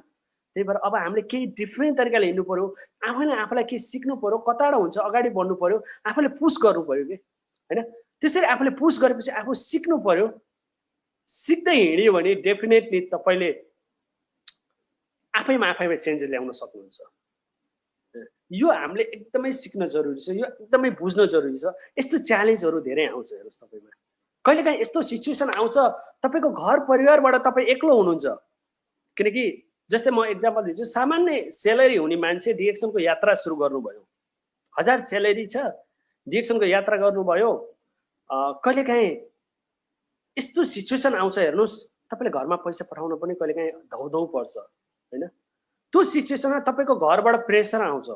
S1: त्यही भएर अब हामीले केही डिफ्रेन्ट तरिकाले हिँड्नु पर्यो, आफैले आफूलाई के सिक्नु पर्यो, कताबाट हुन्छ अगाडि बढ्नु पर्यो, आफूले पुस गर्नु पर्यो कि हैन। त्यसरी आफूले पुस गरेपछि आफू सिक्नु पर्यो, सिक्दै हिँड्यो भने डेफिनेटली तपाईँले आफैमा चेन्जेस ल्याउन सक्नुहुन्छ। यो हामीले एकदमै सिक्न जरुरी छ, यो एकदमै बुझ्न जरुरी छ। यस्तो च्यालेन्जहरू धेरै आउँछ हेर्नुहोस् तपाईँमा, कहिलेकाहीँ यस्तो सिचुएसन आउँछ तपाईँको घर परिवारबाट तपाईँ एक्लो हुनुहुन्छ। किनकि जस्तै म एक्जाम्पल दिन्छु, सामान्य सेलेरी हुने मान्छे डिएक्सनको यात्रा सुरु गर्नुभयो, 1000 सेलेरी छ, डिएक्सनको यात्रा गर्नुभयो, कहिलेकाहीँ यस्तो सिचुएसन आउँछ हेर्नुहोस्, तपाईँले घरमा पैसा पठाउन पनि कहिलेकाहीँ धौधौ पर्छ हैन। त्यो सिचुएसनमा तपाईँको घरबाट प्रेसर आउँछ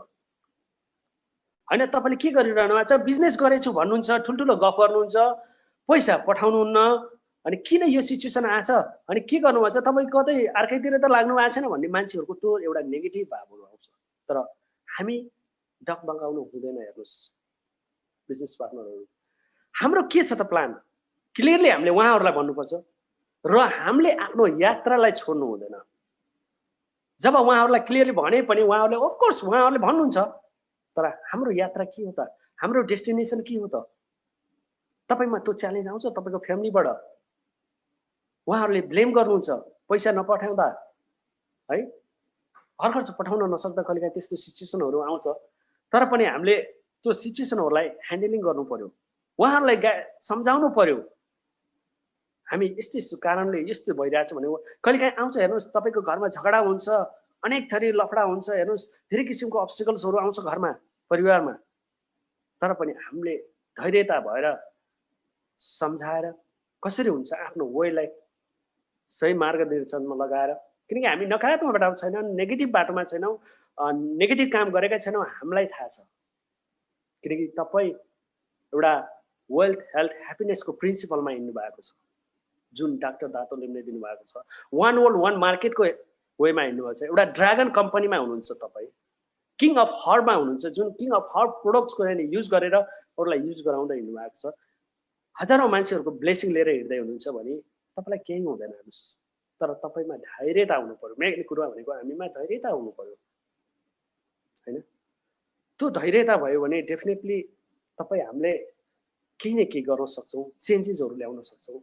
S1: हैन। तपाईँले के गरिरहनु भएको छ, बिजनेस गरेछु भन्नुहुन्छ, ठुल्ठुलो गफ गर्नुहुन्छ, पैसा पठाउनुहुन्न, अनि किन यो सिचुएसन आछ, अनि के गर्नुभएको छ, तपाईँ कतै अर्कैतिर त लाग्नु भएको छैन भन्ने मान्छेहरूको त्यो एउटा नेगेटिभ भावहरू आउँछ। तर हामी डगमगाउनु हुँदैन हेर्नुहोस् बिजनेस पार्टनरहरू, हाम्रो के छ त प्लान, क्लियरली हामीले उहाँहरूलाई भन्नुपर्छ र हामीले आफ्नो यात्रालाई छोड्नु हुँदैन। जब उहाँहरूलाई क्लियरली भने पनि उहाँहरूले अफकोर्स उहाँहरूले भन्नुहुन्छ, तर हाम्रो यात्रा के हो त, हाम्रो डेस्टिनेसन के हो त, तपाईँमा त्यो च्यालेन्ज आउँछ, तपाईँको फ्यामिलीबाट उहाँहरूले ब्लेम गर्नुहुन्छ पैसा नपठाउँदा है, हर खर्च पठाउन नसक्दा कहिलेकाहीँ त्यस्तो सिचुएसनहरू आउँछ। तर पनि हामीले त्यो सिचुएसनहरूलाई ह्यान्डलिङ गर्नु पर्यो, उहाँहरूलाई सम्झाउनु पर्यो, हामी यस्तो यस्तो कारणले यस्तो भइरहेछ भने कहिलेकाहीँ आउँछ हेर्नुहोस्, तपाईँको घरमा झगडा हुन्छ, अनेक थरी लफडा हुन्छ हेर्नुहोस्, धेरै किसिमको अब्स्टिकल्सहरू आउँछ घरमा परिवारमा। तर पनि हामीले धैर्यता भएर सम्झाएर कसरी हुन्छ आफ्नो वेलाई सही मार्गदर्शनमा लगाएर, किनकि हामी नकारात्मक बाटोमा छैनौँ, नेगेटिभ बाटोमा छैनौँ, नेगेटिभ काम गरेका छैनौँ, हामीलाई थाहा छ। किनकि तपाईँ एउटा वेल्थ हेल्थ ह्याप्पिनेसको प्रिन्सिपलमा हिँड्नु भएको छ, जुन डाक्टर दातो लिम्बुले दिनुभएको छ। वान वर्ल्ड वान मार्केटको वेमा हिँड्नुभएको छ, एउटा ड्रागन कम्पनीमा हुनुहुन्छ तपाईँ, किङ अफ हर्बमा हुनुहुन्छ, जुन किङ अफ हर्ब प्रोडक्ट्सको युज गरेर अरूलाई युज गराउँदै हिँड्नु भएको छ। हजारौँ मान्छेहरूको ब्लेसिङ लिएर हिँड्दै हुनुहुन्छ भने तपाईँलाई केही हुँदैन हेर्नुहोस्। तर तपाईँमा धैर्यता हुनु पर्यो, मेन कुरा भनेको हामीमा धैर्यता हुनु पर्यो हैन। त्यो धैर्यता भयो भने डेफिनेटली तपाईँ हामीले केही न केही गर्न सक्छौँ, चेन्जेसहरू ल्याउन सक्छौँ।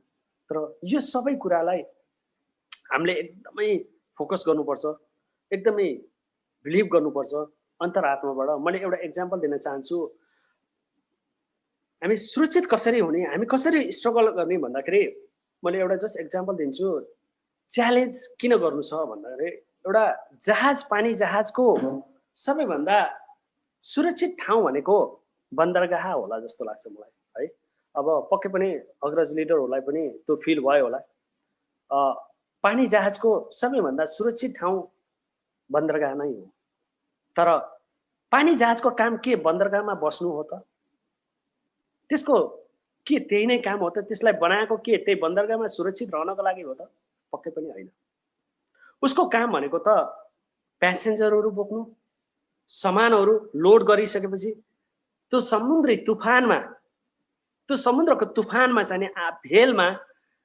S1: तर यो सबै कुरालाई हामीले एकदमै फोकस गर्नुपर्छ, एकदमै बिलिभ गर्नुपर्छ अन्तरात्माबाट। मैले एउटा एक्जाम्पल दिन चाहन्छु, हामी सुरक्षित कसरी हुने, हामी कसरी स्ट्रगल गर्ने भन्दाखेरि मैले एउटा जस्ट एक्जाम्पल दिन्छु। च्यालेन्ज किन गर्नु छ भन्दाखेरि एउटा जहाज, पानी जहाजको सबैभन्दा सुरक्षित ठाउँ भनेको बन्दरगाह होला जस्तो लाग्छ मलाई है। अब पक्कै पनि अग्रज लिडरहरूलाई पनि त्यो फिल भयो होला। पानी जहाजको सबैभन्दा सुरक्षित ठाउँ बन्दरगाह नै हो। तर पानी जहाजको काम के बन्दरगाहमा बस्नु हो त? त्यसको के त्यही नै काम हो त? त्यसलाई बनाएको के त्यही बन्दरगाहमा सुरक्षित रहनको लागि हो त? पक्कै पनि होइन। उसको काम भनेको त प्यासेन्जरहरू बोक्नु, सामानहरू लोड गरिसकेपछि त्यो समुद्री तुफानमा, त्यो समुद्रको तुफानमा चाहिँ भेलमा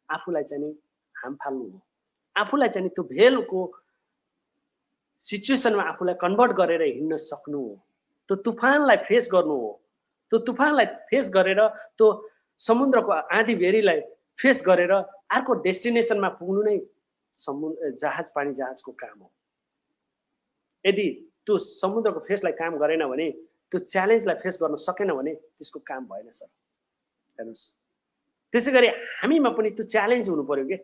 S1: आफूलाई चाहिँ हाम फाल्नु हो, आफूलाई चाहिँ त्यो भेलको सिचुएसनमा आफूलाई कन्भर्ट गरेर हिँड्न सक्नु हो, त्यो तुफानलाई फेस गर्नु हो। त्यो तुफानलाई फेस गरेर, त्यो समुद्रको आँधी बेरीलाई फेस गरेर अर्को डेस्टिनेसनमा पुग्नु नै जहाज, पानी जहाजको काम हो। यदि त्यो समुद्रको फेसलाई काम गरेन भने, त्यो च्यालेन्जलाई फेस गर्न सकेन भने त्यसको काम भएन सर। हेर्नुहोस्, त्यसै गरी हामीमा पनि त्यो च्यालेन्ज हुनु पर्यो के।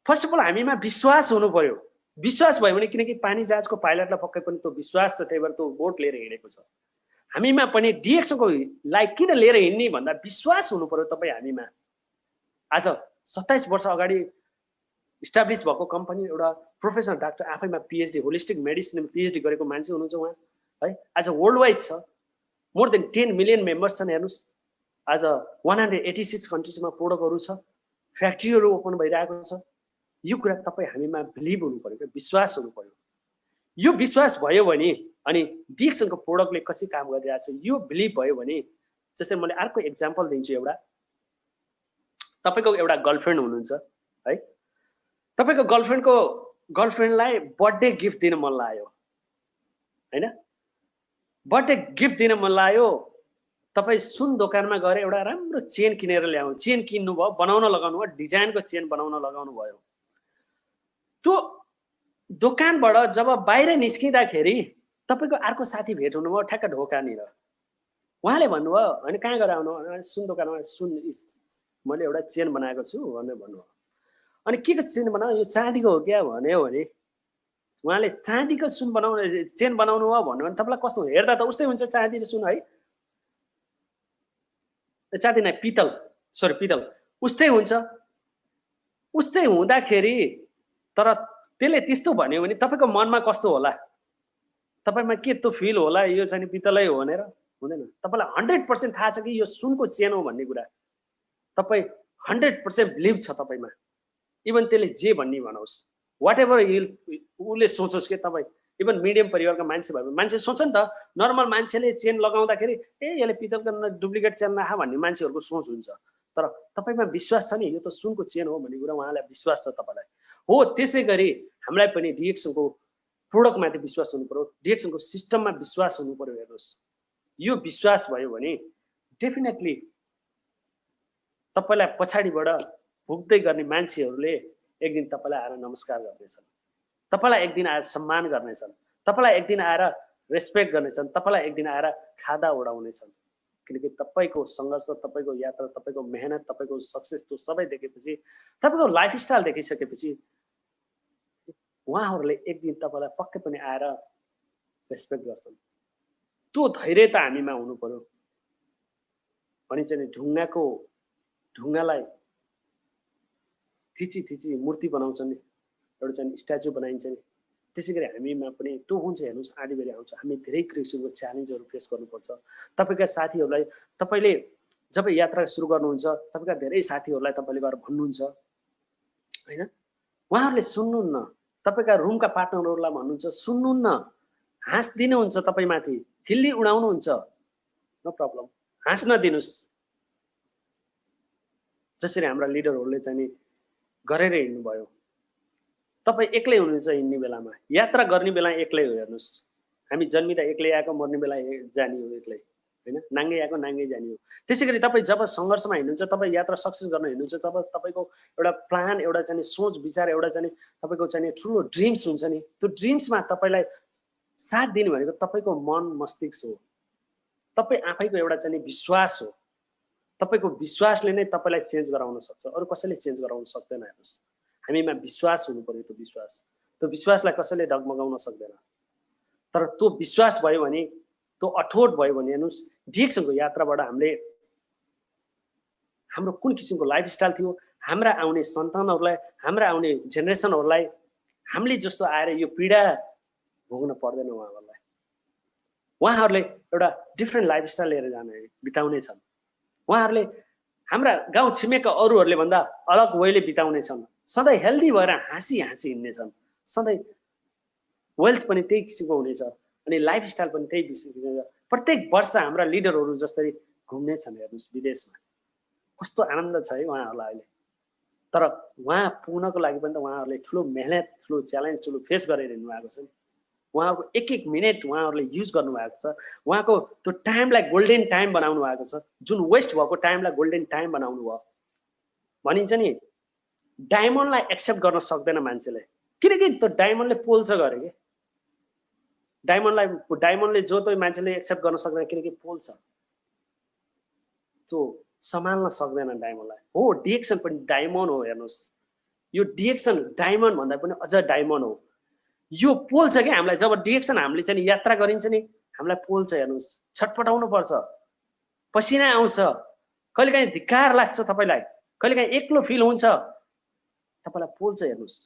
S1: फर्स्ट अफ अल हामीमा विश्वास हुनु पर्यो। विश्वास भयो भने, किनकि पानी जहाजको पाइलटलाई पक्कै पनि त्यो विश्वास छ, त्यही भएर त्यो बोट लिएर हिँडेको छ। हामीमा पनि डिएक्सको लाइक किन लिएर हिँड्ने भन्दा विश्वास हुनु पर्यो तपाईँ हामीमा। आज 27 वर्ष अगाडि इस्टाब्लिस भएको कम्पनी, एउटा प्रोफेसर डाक्टर, आफैमा पिएचडी होलिस्टिक मेडिसिनमा पिएचडी गरेको मान्छे हुनुहुन्छ उहाँ। है। आज वर्ल्ड वाइड छ, मोर देन 10 मिलियन मेम्बर्स छन्। हेर्नुहोस् आज 186 कन्ट्रिजमा प्रोडक्टहरू छ, फ्याक्ट्रीहरू ओपन भइरहेको छ। यो कुरा तपाईँ हामीमा बिलिभ हुनु पर्यो, विश्वास हुनु पर्यो। यो विश्वास भयो भने अनि डिएक्सनको प्रोडक्टले कसरी काम गरिरहेको छ यो बिलिभ भयो भने, जस्तै मैले अर्को एक्जाम्पल दिन्छु। एउटा तपाईँको एउटा गर्लफ्रेन्ड हुनुहुन्छ है, तपाईँको गर्लफ्रेन्डलाई बर्थडे गिफ्ट दिन मन लाग्यो हैन, बर्थडे गिफ्ट दिन मन लाग्यो। तपाईँ सुन दोकानमा गएर एउटा राम्रो चेन किनेर ल्याउनु, चेन किन्नु भयो, बनाउन लगाउनु भयो, डिजाइनको चेन बनाउन लगाउनु भयो। त्यो दोकानबाट जब बाहिर निस्किँदाखेरि तपाईँको अर्को साथी भेट हुनुभयो ठ्याक्क ढोकानिर। उहाँले भन्नुभयो होइन कहाँ गएर आउनु, सुन दोकानमा सुन मैले एउटा चेन बनाएको छु भनेर भन्नुभयो। अनि के को चेन बनाऊ, यो चाँदीको हो क्या भन्यो भने उहाँले चाँदीको सुन बनाउनु चेन बनाउनु भयो भन्नु भने तपाईँलाई कस्तो हेर्दा त उस्तै हुन्छ चाँदी र सुन है, चाँदी नै पितल, सरी पितल उस्तै हुन्छ। उस्तै हुँदाखेरि तर त्यसले त्यस्तो भन्यो भने तपाईँको मनमा कस्तो होला, तपाईँमा के त्यो फिल होला, यो चाहिँ पितलै हो भनेर? हुँदैन। तपाईँलाई 100% थाहा छ कि यो सुनको चेन हो भन्ने कुरा, तपाईँ 100% बिलिभ छ तपाईँमा। इभन त्यसले जे भन्ने भनोस्, वाट एभर उसले सोचोस् कि तपाईँ इभन मिडियम परिवारका मान्छे भयो, मान्छे सोच नि त, नर्मल मान्छेले चेन लगाउँदाखेरि ए यसले पितलको डुप्लिकेट चेन राख भन्ने मान्छेहरूको सोच हुन्छ। तर तपाईँमा विश्वास छ नि यो त सुनको चेन हो भन्ने कुरा उहाँलाई विश्वास छ तपाईँलाई। हो त्यसै गरी हामीलाई पनि डिएक्सनको प्रोडक्टमाथि विश्वास हुनु पर्यो, डिएक्सनको सिस्टममा विश्वास हुनु पर्यो। हेर्नुहोस् यो विश्वास भयो भने डेफिनेटली तपाईँलाई पछाडिबाट भुक्दै गर्ने मान्छेहरूले एक दिन तपाईँलाई आएर नमस्कार गर्नेछन्, तपाईँलाई एक दिन आएर सम्मान गर्नेछन्, तपाईँलाई एक दिन आएर रेस्पेक्ट गर्नेछन्, तपाईँलाई एक दिन आएर खादा उडाउनेछन्। किनकि तपाईँको सङ्घर्ष, तपाईँको यात्रा, तपाईँको मेहनत, तपाईँको सक्सेस त्यो सबै देखेपछि, तपाईँको लाइफस्टाइल देखिसकेपछि उहाँहरूले एक दिन तपाईँलाई पक्कै पनि आएर रेस्पेक्ट गर्छन्। त्यो धैर्यता हामीमा हुनु पर्यो। भनिन्छ नि ढुङ्गालाई थिची थिची मूर्ति बनाउँछ नि, एउटा चाहिँ स्ट्याचु बनाइन्छ नि, त्यसै गरी हामीमा पनि त्यो हुन्छ। हेर्नुहोस् आधी बेला आउँछ, हामी धेरै किसिमको च्यालेन्जहरू फेस गर्नुपर्छ। तपाईँका साथीहरूलाई तपाईँले जब यात्रा सुरु गर्नुहुन्छ, तपाईँका धेरै साथीहरूलाई तपाईँले गएर भन्नुहुन्छ होइन, उहाँहरूले सुन्नुहुन्न। तपाईँका रुमका पार्टनरहरूलाई भन्नुहुन्छ सुन्नुहुन्न, हाँस्दिनुहुन्छ तपाईँमाथि, खिल्ली उडाउनुहुन्छ, नो प्रब्लम, हाँस्न दिनुहोस्। जसरी हाम्रा लिडरहरूले चाहिँ नि गरेर हिँड्नुभयो। तपाईँ एक्लै हुनुहुन्छ हिँड्ने बेलामा, यात्रा गर्ने बेला एक्लै हो। हेर्नुहोस् हामी जन्मिँदा एक्लै आएको, मर्ने बेला जाने हो एक्लै होइन, नाङ्गै आएको नाङ्गै जाने हो। त्यसै गरी तपाईँ जब सङ्घर्षमा हिँड्नुहुन्छ, तपाईँ यात्रा सक्सेस गर्न हिँड्नुहुन्छ, जब तपाईँको एउटा प्लान, एउटा चाहिँ सोच विचार, एउटा चाहिँ तपाईँको चाहिँ ठुलो ड्रिम्स हुन्छ नि, त्यो ड्रिम्समा तपाईँलाई साथ दिने भनेको तपाईँको मन मस्तिष्क हो, तपाईँ आफैको एउटा चाहिँ विश्वास हो। तपाईँको विश्वासले नै तपाईँलाई चेन्ज गराउन सक्छ, अरू कसैले चेन्ज गराउन सक्दैन। हेर्नुहोस् हामीमा विश्वास हुनु पर्यो। त्यो विश्वासलाई कसैले डगमगाउन सक्दैन। तर त्यो विश्वास भयो भने, त्यो अठोट भयो भने, हेर्नुहोस् डिएक्सनको यात्राबाट हाम्रो कुन किसिमको लाइफस्टाइल थियो, हाम्रा आउने सन्तानहरूलाई, हाम्रा आउने जेनेरेसनहरूलाई हामीले जस्तो आएर यो पीडा भोग्न पर्दैन। उहाँहरूले एउटा डिफ्रेन्ट लाइफस्टाइल लिएर बिताउने छन्। उहाँहरूले हाम्रा गाउँ छिमेकका अरूहरूले भन्दा अलग वेले बिताउने छन्। सधैँ हेल्दी भएर हाँसी हिँड्नेछन्। सधैँ वेल्थ पनि त्यही किसिमको हुनेछ अनि लाइफस्टाइल पनि त्यही किसिमको। प्रत्येक वर्ष हाम्रा लिडरहरू जस्तै घुम्ने छन्। हेर्नुहोस् विदेशमा कस्तो आनन्द छ है उहाँहरूलाई अहिले। तर उहाँ पुग्नको लागि पनि त उहाँहरूले ठुलो मेहनत, ठुलो च्यालेन्ज, ठुलो फेस गरेर हिँड्नु भएको छ नि। उहाँको एक मिनट उहाँहरूले युज गर्नुभएको छ। उहाँको त्यो टाइमलाई गोल्डन टाइम बनाउनु भएको छ। जुन वेस्ट भएको टाइमलाई गोल्डन टाइम बनाउनु भयो। भनिन्छ नि डायमन्डलाई एक्सेप्ट गर्न सक्दैन मान्छेले, किनकि त्यो डायमन्डले पोल्छ गरे कि। डायमन्डले जो त्यो मान्छेले एक्सेप्ट गर्न सक्दैन, किनकि पोल्छ, त्यो सम्हाल्न सक्दैन डायमन्डलाई। हो डिएक्सन पनि डायमन्ड हो। हेर्नुहोस् यो डिएक्सन डायमन्ड भन्दा पनि अझ डायमन्ड हो। यो पोल्छ कि हामीलाई। जब डिएक्सन हामीले चाहिँ यात्रा गरिन्छ नि हामीलाई पोल्छ। हेर्नुहोस् छटपटाउनु पर्छ, पसिना आउँछ, कहिलेकाहीँ धिक्कार लाग्छ तपाईँलाई, कहिलेकाहीँ एक्लो फिल हुन्छ, तपाईँलाई पोल्छ। हेर्नुहोस्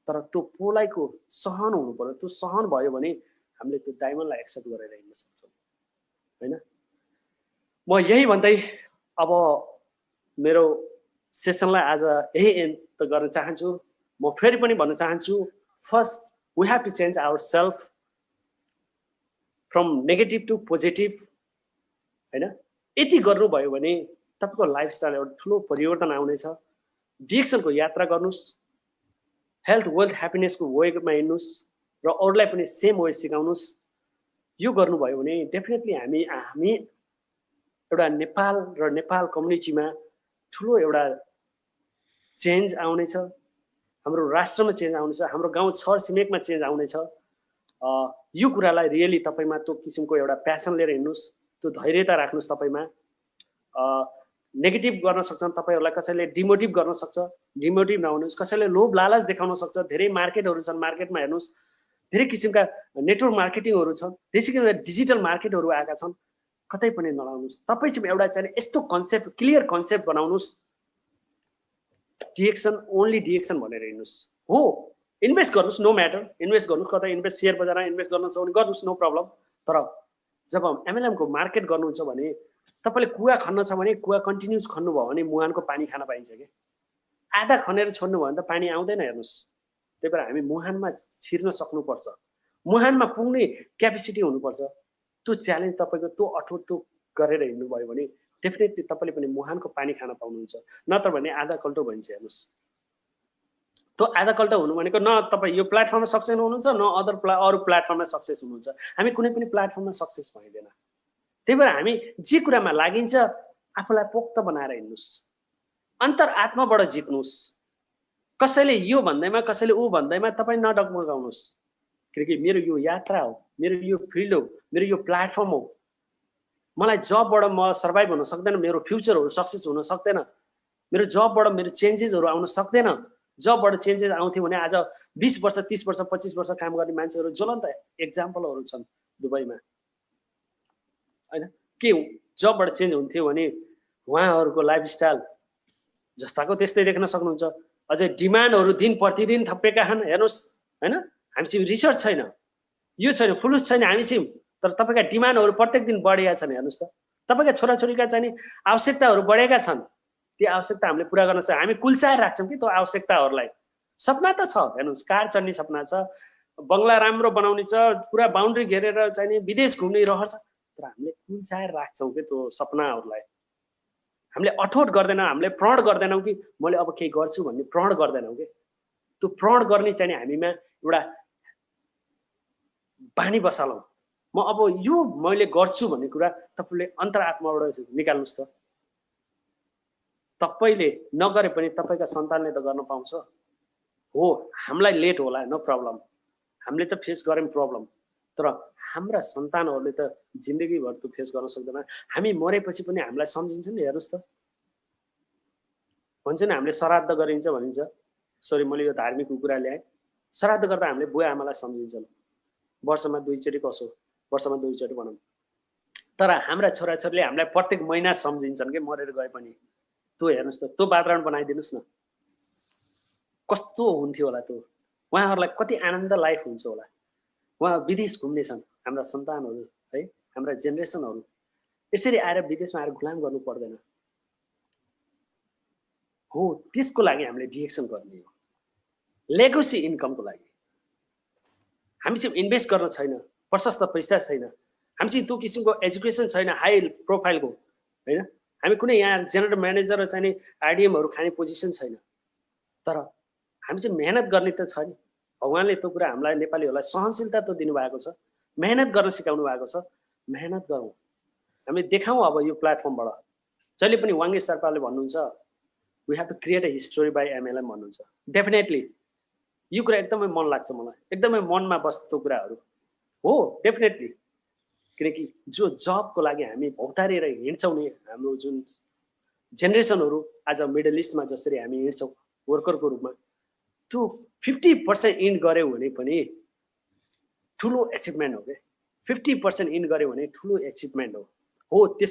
S1: तर त्यो पोलाइको सहन हुनु पर्यो। त्यो सहन भयो भने हामीले त्यो डायमन्डलाई एक्सेप्ट गरेर हिँड्न सक्छौँ हैन। म यही भन्दै अब मेरो सेसनलाई आज यही एन्ड त गर्न चाहन्छु। म फेरि पनि भन्न चाहन्छु, first we have to change our self from negative to positive हैन। यति गर्नुभयो भने तपाईँको लाइफस्टाइल एउटा ठुलो परिवर्तन आउनेछ। डिएक्सनको यात्रा गर्नुहोस्, हेल्थ वेल्थ ह्याप्पिनेसको वेमा हिँड्नुहोस् र अरूलाई पनि सेम वे सिकाउनुहोस्। यो गर्नुभयो भने डेफिनेटली हामी एउटा नेपाल र नेपाल कम्युनिटीमा ठुलो एउटा चेन्ज आउनेछ। हाम्रो राष्ट्रमा चेन्ज आउनेछ, हाम्रो गाउँ छर छिमेकमा चेन्ज आउनेछ। यो कुरालाई रियली तपाईँमा त्यो किसिमको एउटा प्यासन लिएर हिँड्नुहोस्, त्यो धैर्यता राख्नुहोस्। तपाईँमा नेगेटिभ गर्न सक्छन् तपाईँहरूलाई, कसैले डिमोटिभ गर्न सक्छ, डिमोटिभ नहुनुहोस्। कसैले लोभ लालच देखाउन सक्छ, धेरै मार्केटहरू छन्, मार्केटमा हेर्नुहोस् धेरै किसिमका नेटवर्क मार्केटिङहरू छन्, धेरै किसिमका डिजिटल मार्केटहरू आएका छन्। कतै पनि नलाउनुहोस्। तपाईँ चाहिँ एउटा चाहिँ यस्तो कन्सेप्ट, क्लियर कन्सेप्ट बनाउनुहोस्, डिएक्सन ओन्ली डिएक्सन भनेर हिँड्नुहोस्। हो इन्भेस्ट गर्नुहोस्, नो म्याटर, इन्भेस्ट गर्नुहोस्, कतै इन्भेस्ट सेयर बजारमा इन्भेस्ट गर्न छ भने गर्नुहोस्, नो प्रब्लम। तर जब एमएलएमको मार्केट गर्नुहुन्छ भने तपाईँले कुवा खन्न छ भने कुवा कन्टिन्युस खन्नुभयो भने मुहानको पानी खान पाइन्छ कि आधा खनेर छोड्नु भयो भने त पानी आउँदैन। हेर्नुहोस्, त्यही भएर हामी मुहानमा छिर्न सक्नुपर्छ, मुहानमा पुग्ने क्यापेसिटी हुनुपर्छ। त्यो च्यालेन्ज तपाईँको त्यो अठोट त्यो गरेर हिँड्नुभयो भने डेफिनेटली तपाईँले पनि मुहानको पानी खान पाउनुहुन्छ। नत्र भने आधा कल्टो भइन्छ। हेर्नुहोस्, त्यो आधा कल्टो हुनु भनेको न तपाईँ यो प्लेटफर्ममा सक्सेस हुनुहुन्छ, न अरू प्लेटफर्ममा सक्सेस हुनुहुन्छ। हामी कुनै पनि प्लेटफर्ममा सक्सेस भइँदैन। त्यही भएर हामी जे कुरामा लागिन्छ आफूलाई पोक्त बनाएर हिँड्नुहोस्, अन्तरआत्माबाट जित्नुहोस्। कसैले यो भन्दैमा, कसैले ऊ भन्दैमा तपाईँ नडगमगाउनुहोस्, किनकि मेरो यो यात्रा हो, मेरो यो फिल्ड हो, मेरो यो प्लेटफर्म हो। मलाई जबबाट म सर्भाइभ हुन सक्दैन, मेरो फ्युचरहरू सक्सेस हुन सक्दैन, मेरो जबबाट मेरो चेन्जेसहरू आउन सक्दैन। जबबाट चेन्जेस आउँथ्यो भने आज 20 वर्ष 30 वर्ष 25 वर्ष काम गर्ने मान्छेहरू ज्वलन्त एक्जाम्पलहरू छन् दुबईमा हैन। के जबबाट चेन्ज हुन्थ्यो भने उहाँहरूको लाइफस्टाइल जस्ताको त्यस्तै देख्न सक्नुहुन्छ। अझै डिमान्डहरू दिन प्रतिदिन थपेका छन्। हेर्नुहोस् हैन, हामीसँग रिसर्च छैन, यो छैन, फुलुस छैन हामीसँग, तर तपाईँका डिमान्डहरू प्रत्येक दिन बढेका छन्। हेर्नुहोस् त, तपाईँका छोराछोरीका चाहिँ आवश्यकताहरू बढेका छन्। त्यो आवश्यकता हामीले पुरा गर्न सक्छ। हामी कुल्चाएर राख्छौँ कि त्यो आवश्यकताहरूलाई। सपना त छ, हेर्नुहोस् कार चढ्ने सपना छ, बङ्गला राम्रो बनाउने छ, पुरा बााउन्ड्री घेरेर चाहिँ विदेश घुम्ने रहर छ, तर हामीले कुल्चाएर राख्छौँ कि त्यो सपनाहरूलाई। हामीले अठोट गर्दैनौँ, हामीले प्रण गर्दैनौँ कि मैले अब केही गर्छु भन्ने प्रण गर्दैनौँ कि त्यो प्रण गर्ने चाहिँ हामीमा एउटा बानी बसालौँ। म अब यो मैले गर्छु भन्ने कुरा तपाईँले अन्तरआत्माबाट निकाल्नुहोस् त। तपाईँले नगरे पनि तपाईँका सन्तानले त गर्न पाउँछ। हो हामीलाई लेट होला, नो प्रब्लम, हामीले त फेस गऱ्यौँ प्रब्लम, तर हाम्रा सन्तानहरूले त जिन्दगीभर त फेस गर्न सक्दैन। हामी मरेपछि पनि हामीलाई सम्झिन्छ नि। हेर्नुहोस् त, भन्छ नि हामीले श्राद्ध गरिन्छ भनिन्छ। सरी, मैले यो धार्मिक कुरा ल्याएँ। श्राद्ध गर्दा हामीले बुवा आमालाई सम्झिन्छन्, वर्षमा 2 चोटि, कसो वर्षमा 2 चोटि भनौँ। तर हाम्रा छोराछोरीले हामीलाई प्रत्येक महिना सम्झिन्छन् कि मरेर गए पनि। त्यो हेर्नुहोस् त, त्यो वातावरण बनाइदिनुहोस् न, कस्तो हुन्थ्यो होला त्यो। उहाँहरूलाई कति आनन्द लाइफ हुन्छ होला। उहाँ विदेश घुम्नेछन्, हाम्रा सन्तानहरू है, हाम्रा जेनेरेसनहरू यसरी आएर विदेशमा आएर गुलाम गर्नु पर्दैन। हो त्यसको लागि हामीले डिएक्सन गर्ने हो, लेगेसी इन्कमको लागि। हामीसँग इन्भेस्ट गर्न छैन, प्रशस्त पैसा छैन, हामीसँग त्यो किसिमको एजुकेसन छैन हाई प्रोफाइलको हैन। हामी कुनै यहाँ जेनरल म्यानेजर र चाहिँ आइडिएमहरू खाने पोजिसन छैन, तर हामी चाहिँ मेहनत गर्ने त छ नि। भगवान्ले त्यो कुरा हामीलाई नेपालीहरूलाई सहनशीलता त दिनुभएको छ, मेहनत गर्न सिकाउनु भएको छ। मेहनत गरौँ, हामी देखाउँ। अब यो प्लेटफर्मबाट जहिले पनि वाङ्गे शेर्पाले भन्नुहुन्छ, we have to create a history by MLM भन्नुहुन्छ। डेफिनेटली यो कुरा एकदमै मन लाग्छ मलाई, एकदमै मनमा बस्छ त्यो कुराहरू। हो डेफिनेटली, किनकि जो जबको लागि हामी भौतारिएर हिँड्छौँ नि, हाम्रो जुन जेनेरेसनहरू आज मिडल इस्टमा जसरी हामी हिँड्छौँ वर्करको रूपमा, त्यो 50% इन गऱ्यौँ भने पनि ठुलो एचिभमेन्ट हो कि। 50% इन गऱ्यौँ भने ठुलो एचिभमेन्ट हो। त्यस